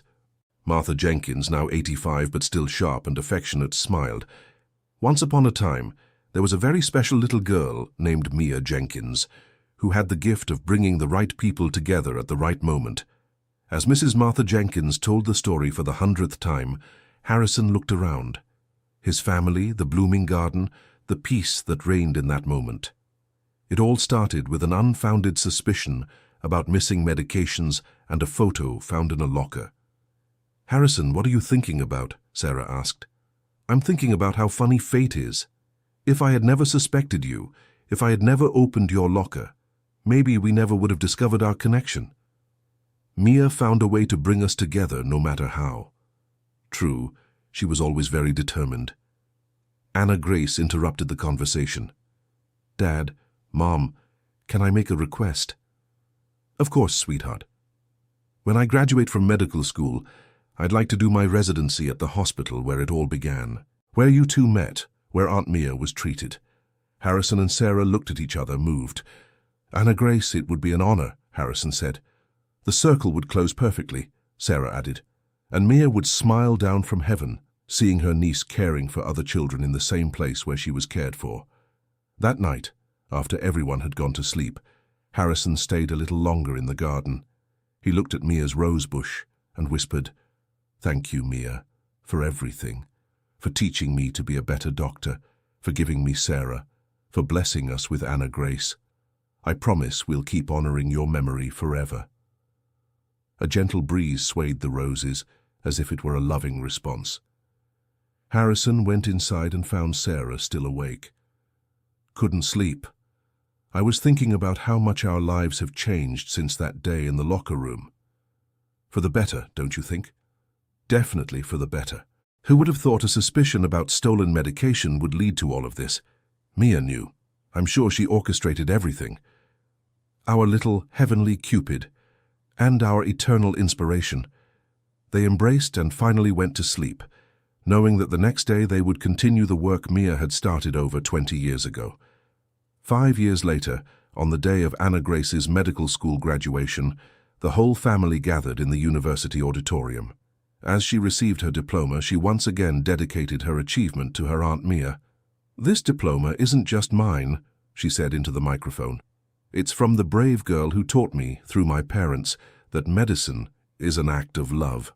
Martha Jenkins, now 85 but still sharp and affectionate, smiled. "Once upon a time, there was a very special little girl named Mia Jenkins, who had the gift of bringing the right people together at the right moment. As Mrs. Martha Jenkins told the story for the 100th time, Harrison looked around. His family, the blooming garden, the peace that reigned in that moment. It all started with an unfounded suspicion about missing medications and a photo found in a locker. "Harrison, what are you thinking about?" Sarah asked. "I'm thinking about how funny fate is. If I had never suspected you, if I had never opened your locker, maybe we never would have discovered our connection. Mia found a way to bring us together no matter how." True, she was always very determined. Anna Grace interrupted the conversation. "Dad, Mom, can I make a request?" "Of course, sweetheart. When I graduate from medical school, I'd like to do my residency at the hospital where it all began, where you two met, where Aunt Mia was treated." Harrison and Sarah looked at each other, moved. "Anna Grace, it would be an honor," Harrison said. "The circle would close perfectly," Sarah added, "and Mia would smile down from heaven, seeing her niece caring for other children in the same place where she was cared for." That night, after everyone had gone to sleep, Harrison stayed a little longer in the garden. He looked at Mia's rose bush and whispered, "Thank you, Mia, for everything, for teaching me to be a better doctor, for giving me Sarah, for blessing us with Anna Grace. I promise we'll keep honoring your memory forever." A gentle breeze swayed the roses, as if it were a loving response. Harrison went inside and found Sarah still awake. "Couldn't sleep. I was thinking about how much our lives have changed since that day in the locker room. For the better, don't you think? Definitely for the better. Who would have thought a suspicion about stolen medication would lead to all of this? Mia knew. I'm sure she orchestrated everything. Our little heavenly Cupid, and our eternal inspiration." They embraced and finally went to sleep, knowing that the next day they would continue the work Mia had started over 20 years ago. 5 years later, on the day of Anna Grace's medical school graduation, the whole family gathered in the university auditorium. As she received her diploma, she once again dedicated her achievement to her Aunt Mia. "This diploma isn't just mine," she said into the microphone. "It's from the brave girl who taught me, through my parents, that medicine is an act of love.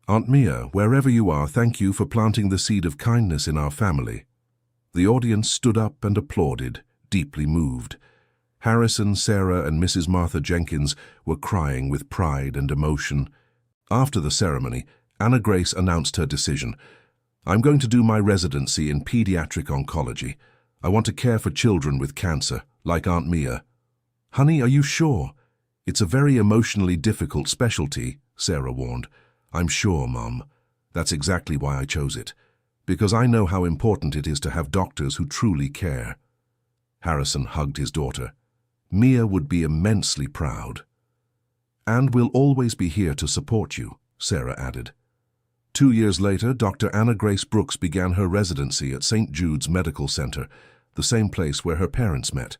Aunt Mia, wherever you are, thank you for planting the seed of kindness in our family." The audience stood up and applauded, deeply moved. Harrison, Sarah, and Mrs. Martha Jenkins were crying with pride and emotion. After the ceremony, Anna Grace announced her decision. "I'm going to do my residency in pediatric oncology. I want to care for children with cancer, like Aunt Mia." "Honey, are you sure? It's a very emotionally difficult specialty," Sarah warned. "I'm sure, Mom. That's exactly why I chose it. Because I know how important it is to have doctors who truly care." Harrison hugged his daughter. "Mia would be immensely proud." "And we'll always be here to support you," Sarah added. 2 years later, Dr. Anna Grace Brooks began her residency at St. Jude's Medical Center, the same place where her parents met.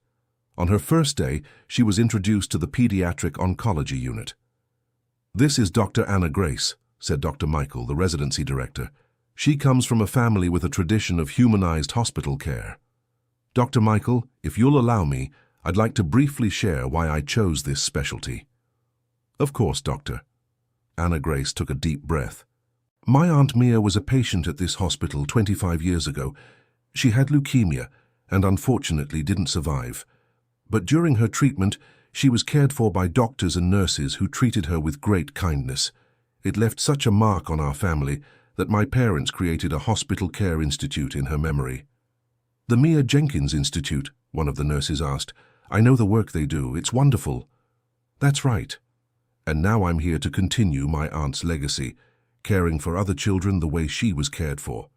On her first day, she was introduced to the pediatric oncology unit. "This is Dr. Anna Grace," said Dr. Michael, the residency director. "She comes from a family with a tradition of humanized hospital care. Dr. Michael, if you'll allow me, I'd like to briefly share why I chose this specialty." "Of course, Doctor." Anna Grace took a deep breath. "My Aunt Mia was a patient at this hospital 25 years ago. She had leukemia and unfortunately didn't survive. But during her treatment, she was cared for by doctors and nurses who treated her with great kindness. It left such a mark on our family that my parents created a hospital care institute in her memory." "The Mia Jenkins Institute," one of the nurses asked. "I know the work they do. It's wonderful." "That's right. And now I'm here to continue my aunt's legacy, caring for other children the way she was cared for."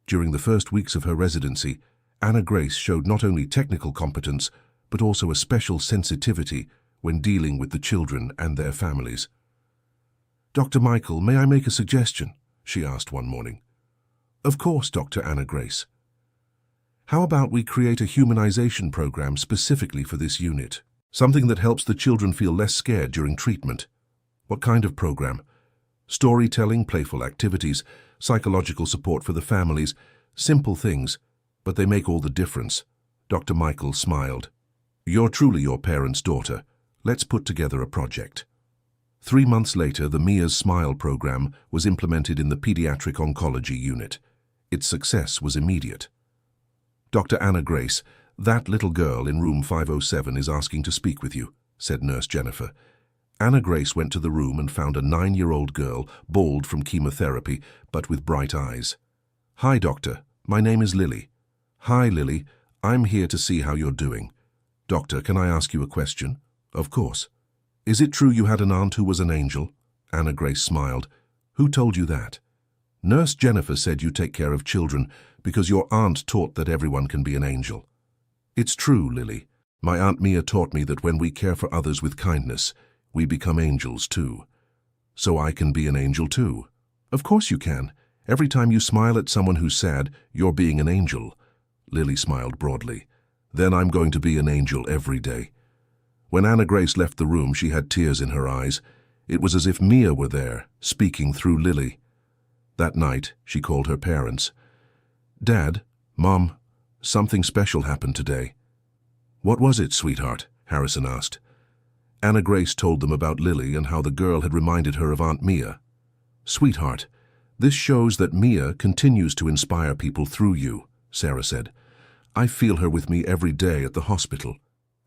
During the first weeks of her residency, Anna Grace showed not only technical competence, but also a special sensitivity when dealing with the children and their families. "Dr. Michael, may I make a suggestion?" she asked one morning. "Of course, Dr. Anna Grace." "How about we create a humanization program specifically for this unit? Something that helps the children feel less scared during treatment." "What kind of program?" "Storytelling, playful activities, psychological support for the families, simple things, but they make all the difference." Dr. Michael smiled. You're truly your parents' daughter. Let's put together a project. 3 months later, the Mia's Smile program was implemented in the Pediatric Oncology Unit. Its success was immediate. Dr. Anna Grace, that little girl in room 507 is asking to speak with you, said Nurse Jennifer. Anna Grace went to the room and found a 9-year-old girl, bald from chemotherapy, but with bright eyes. Hi, doctor. My name is Lily. Hi, Lily. I'm here to see how you're doing. Doctor, can I ask you a question? Of course. Is it true you had an aunt who was an angel? Anna Grace smiled. Who told you that? Nurse Jennifer said you take care of children because your aunt taught that everyone can be an angel. It's true, Lily. My Aunt Mia taught me that when we care for others with kindness, we become angels too. So I can be an angel too. Of course you can. Every time you smile at someone who's sad, you're being an angel. Lily smiled broadly. Then I'm going to be an angel every day. When Anna Grace left the room, she had tears in her eyes. It was as if Mia were there, speaking through Lily. That night, she called her parents. Dad, Mom, something special happened today. What was it, sweetheart? Harrison asked. Anna Grace told them about Lily and how the girl had reminded her of Aunt Mia. Sweetheart, this shows that Mia continues to inspire people through you, Sarah said. I feel her with me every day at the hospital.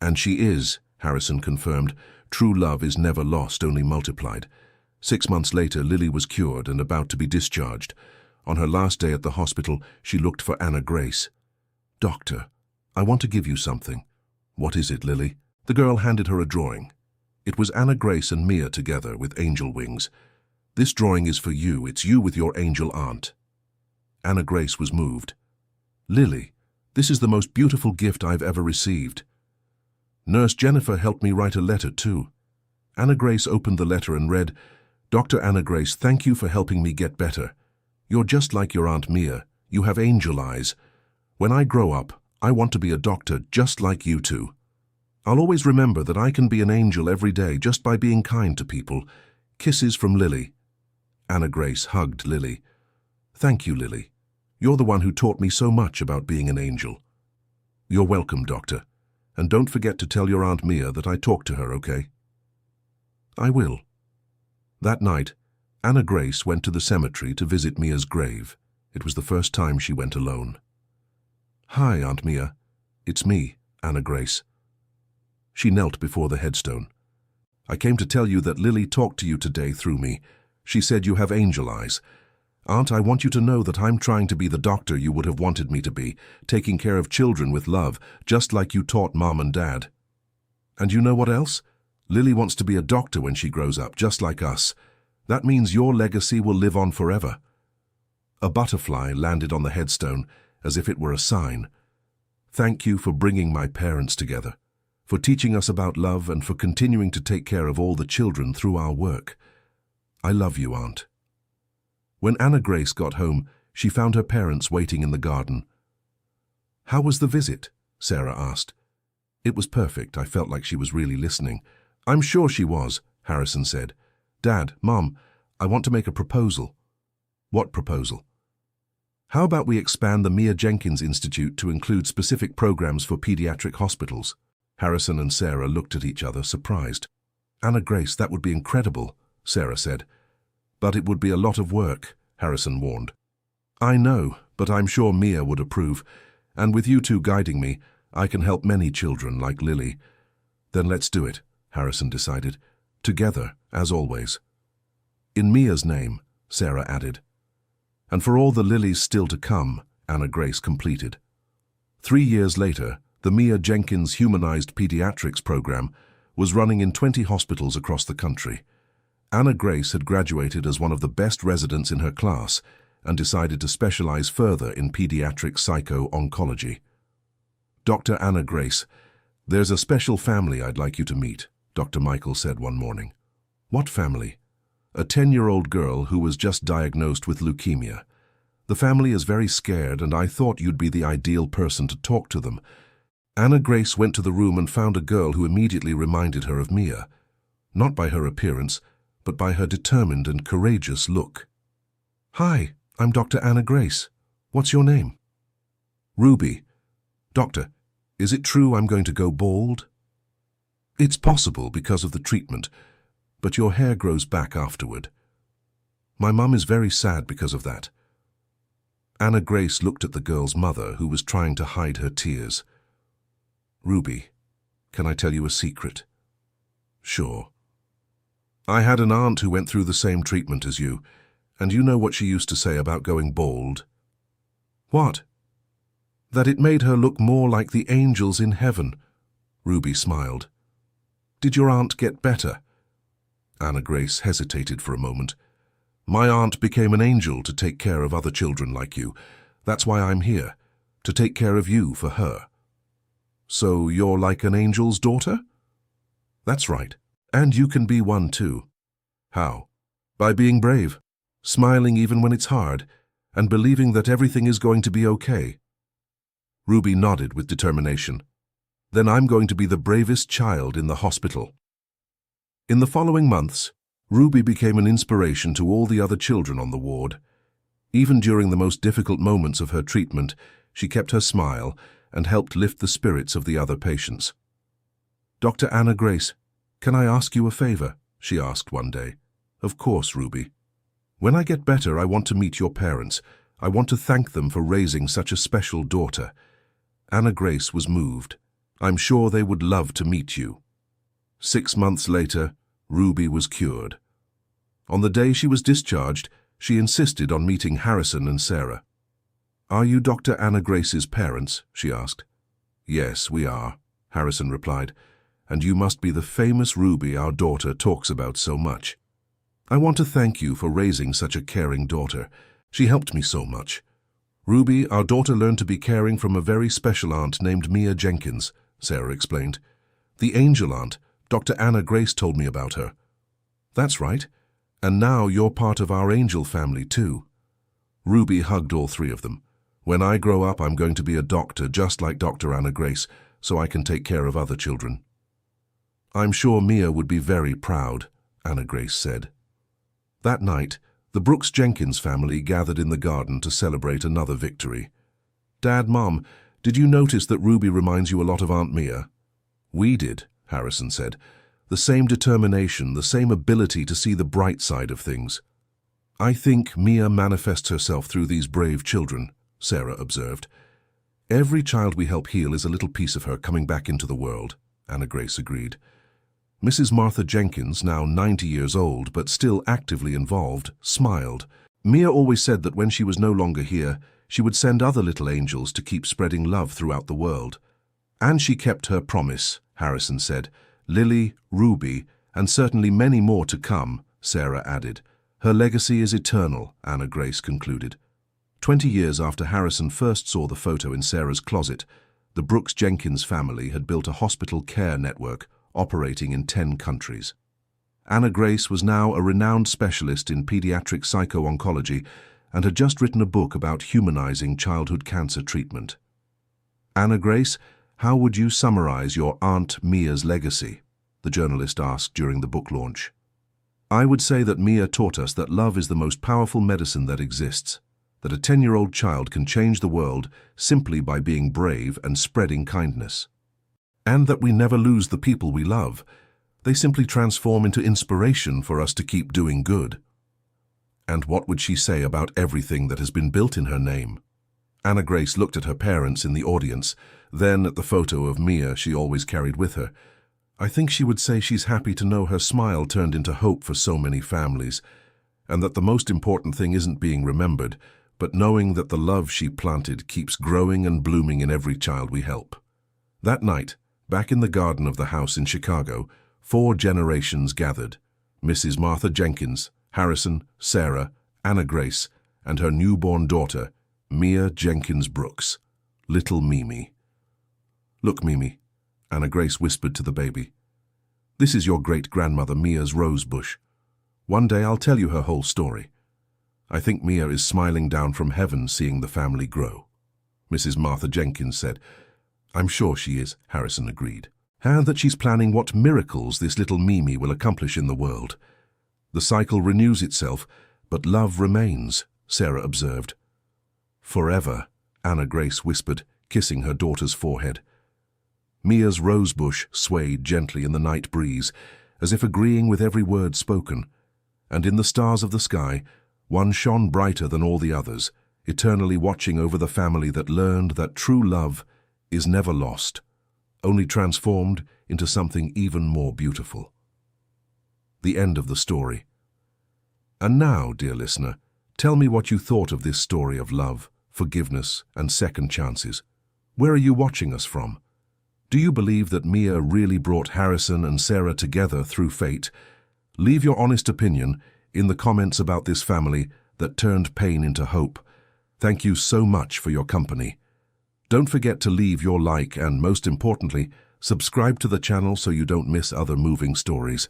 And she is, Harrison confirmed. True love is never lost, only multiplied. 6 months later, Lily was cured and about to be discharged. On her last day at the hospital, she looked for Anna Grace. Doctor, I want to give you something. What is it, Lily? The girl handed her a drawing. It was Anna Grace and Mia together with angel wings. This drawing is for you. It's you with your angel aunt. Anna Grace was moved. Lily, this is the most beautiful gift I've ever received. Nurse Jennifer helped me write a letter too. Anna Grace opened the letter and read, Dr. Anna Grace, thank you for helping me get better. You're just like your Aunt Mia. You have angel eyes. When I grow up, I want to be a doctor just like you two. I'll always remember that I can be an angel every day just by being kind to people. Kisses from Lily. Anna Grace hugged Lily. Thank you, Lily. You're the one who taught me so much about being an angel. You're welcome, Doctor. And don't forget to tell your Aunt Mia that I talked to her, okay? I will. That night, Anna Grace went to the cemetery to visit Mia's grave. It was the first time she went alone. Hi, Aunt Mia. It's me, Anna Grace. She knelt before the headstone. I came to tell you that Lily talked to you today through me. She said you have angel eyes. Aunt, I want you to know that I'm trying to be the doctor you would have wanted me to be, taking care of children with love, just like you taught Mom and Dad. And you know what else? Lily wants to be a doctor when she grows up, just like us. That means your legacy will live on forever. A butterfly landed on the headstone as if it were a sign. Thank you for bringing my parents together, for teaching us about love and for continuing to take care of all the children through our work. I love you, Aunt. When Anna Grace got home, she found her parents waiting in the garden. How was the visit? Sarah asked. It was perfect. I felt like she was really listening. I'm sure she was, Harrison said. Dad, Mom, I want to make a proposal. What proposal? How about we expand the Mia Jenkins Institute to include specific programs for pediatric hospitals? Harrison and Sarah looked at each other, surprised. Anna Grace, that would be incredible, Sarah said. But it would be a lot of work, Harrison warned. I know, but I'm sure Mia would approve. And with you two guiding me, I can help many children like Lily. Then let's do it, Harrison decided. Together, as always. In Mia's name, Sarah added. And for all the Lilies still to come, Anna Grace completed. 3 years later, the Mia Jenkins Humanized Pediatrics program was running in 20 hospitals across the country. Anna Grace had graduated as one of the best residents in her class and decided to specialize further in pediatric psycho-oncology. Dr. Anna Grace, there's a special family I'd like you to meet, Dr. Michael said one morning. What family? A 10-year-old girl who was just diagnosed with leukemia. The family is very scared and I thought you'd be the ideal person to talk to them. Anna Grace went to the room and found a girl who immediately reminded her of Mia. Not by her appearance, but by her determined and courageous look. Hi, I'm Dr. Anna Grace. What's your name? Ruby. Doctor, is it true I'm going to go bald? It's possible because of the treatment, but your hair grows back afterward. My mum is very sad because of that. Anna Grace looked at the girl's mother, who was trying to hide her tears. Ruby, can I tell you a secret? Sure. I had an aunt who went through the same treatment as you, and you know what she used to say about going bald? What? That it made her look more like the angels in heaven. Ruby smiled. Did your aunt get better? Anna Grace hesitated for a moment. My aunt became an angel to take care of other children like you. That's why I'm here, to take care of you for her. So you're like an angel's daughter? That's right. And you can be one too. How? By being brave, smiling even when it's hard, and believing that everything is going to be okay. Ruby nodded with determination. Then I'm going to be the bravest child in the hospital. In the following months, Ruby became an inspiration to all the other children on the ward. Even during the most difficult moments of her treatment, she kept her smile and helped lift the spirits of the other patients. Dr. Anna Grace, can I ask you a favor? She asked one day. Of course, Ruby. When I get better, I want to meet your parents. I want to thank them for raising such a special daughter. Anna Grace was moved. I'm sure they would love to meet you. 6 months later, Ruby was cured. On the day she was discharged, she insisted on meeting Harrison and Sarah. Are you Dr. Anna Grace's parents? She asked. Yes, we are, Harrison replied. And you must be the famous Ruby our daughter talks about so much. I want to thank you for raising such a caring daughter. She helped me so much. Ruby, our daughter learned to be caring from a very special aunt named Mia Jenkins, Sarah explained. The angel aunt, Dr. Anna Grace told me about her. That's right. And now you're part of our angel family too. Ruby hugged all three of them. When I grow up, I'm going to be a doctor just like Dr. Anna Grace, so I can take care of other children. I'm sure Mia would be very proud, Anna Grace said. That night, the Brooks Jenkins family gathered in the garden to celebrate another victory. Dad, Mom, did you notice that Ruby reminds you a lot of Aunt Mia? We did, Harrison said. The same determination, the same ability to see the bright side of things. I think Mia manifests herself through these brave children, Sarah observed. Every child we help heal is a little piece of her coming back into the world, Anna Grace agreed. Mrs. Martha Jenkins, now 90 years old but still actively involved, smiled. Mia always said that when she was no longer here, she would send other little angels to keep spreading love throughout the world. And she kept her promise, Harrison said. Lily, Ruby, and certainly many more to come, Sarah added. Her legacy is eternal, Anna Grace concluded. 20 years after Harrison first saw the photo in Sarah's closet, the Brooks Jenkins family had built a hospital care network operating in 10 countries. Anna Grace was now a renowned specialist in pediatric psycho-oncology and had just written a book about humanizing childhood cancer treatment. Anna Grace, how would you summarize your Aunt Mia's legacy? The journalist asked during the book launch. I would say that Mia taught us that love is the most powerful medicine that exists, that a 10-year-old child can change the world simply by being brave and spreading kindness. And that we never lose the people we love. They simply transform into inspiration for us to keep doing good. And what would she say about everything that has been built in her name? Anna Grace looked at her parents in the audience, then at the photo of Mia she always carried with her. I think she would say she's happy to know her smile turned into hope for so many families, and that the most important thing isn't being remembered, but knowing that the love she planted keeps growing and blooming in every child we help. That night, back in the garden of the house in Chicago, 4 generations gathered. Mrs. Martha Jenkins, Harrison, Sarah, Anna Grace, and her newborn daughter, Mia Jenkins Brooks, little Mimi. Look, Mimi, Anna Grace whispered to the baby. This is your great-grandmother Mia's rose bush. One day I'll tell you her whole story. I think Mia is smiling down from heaven seeing the family grow. Mrs. Martha Jenkins said. I'm sure she is, Harrison agreed. And that she's planning what miracles this little Mimi will accomplish in the world. The cycle renews itself, but love remains, Sarah observed. Forever, Anna Grace whispered, kissing her daughter's forehead. Mia's rosebush swayed gently in the night breeze, as if agreeing with every word spoken, and in the stars of the sky, one shone brighter than all the others, eternally watching over the family that learned that true love is never lost, only transformed into something even more beautiful. The end of the story. And now, dear listener, tell me what you thought of this story of love, forgiveness, and second chances. Where are you watching us from? Do you believe that Mia really brought Harrison and Sarah together through fate? Leave your honest opinion in the comments about this family that turned pain into hope. Thank you so much for your company. Don't forget to leave your like and, most importantly, subscribe to the channel so you don't miss other moving stories.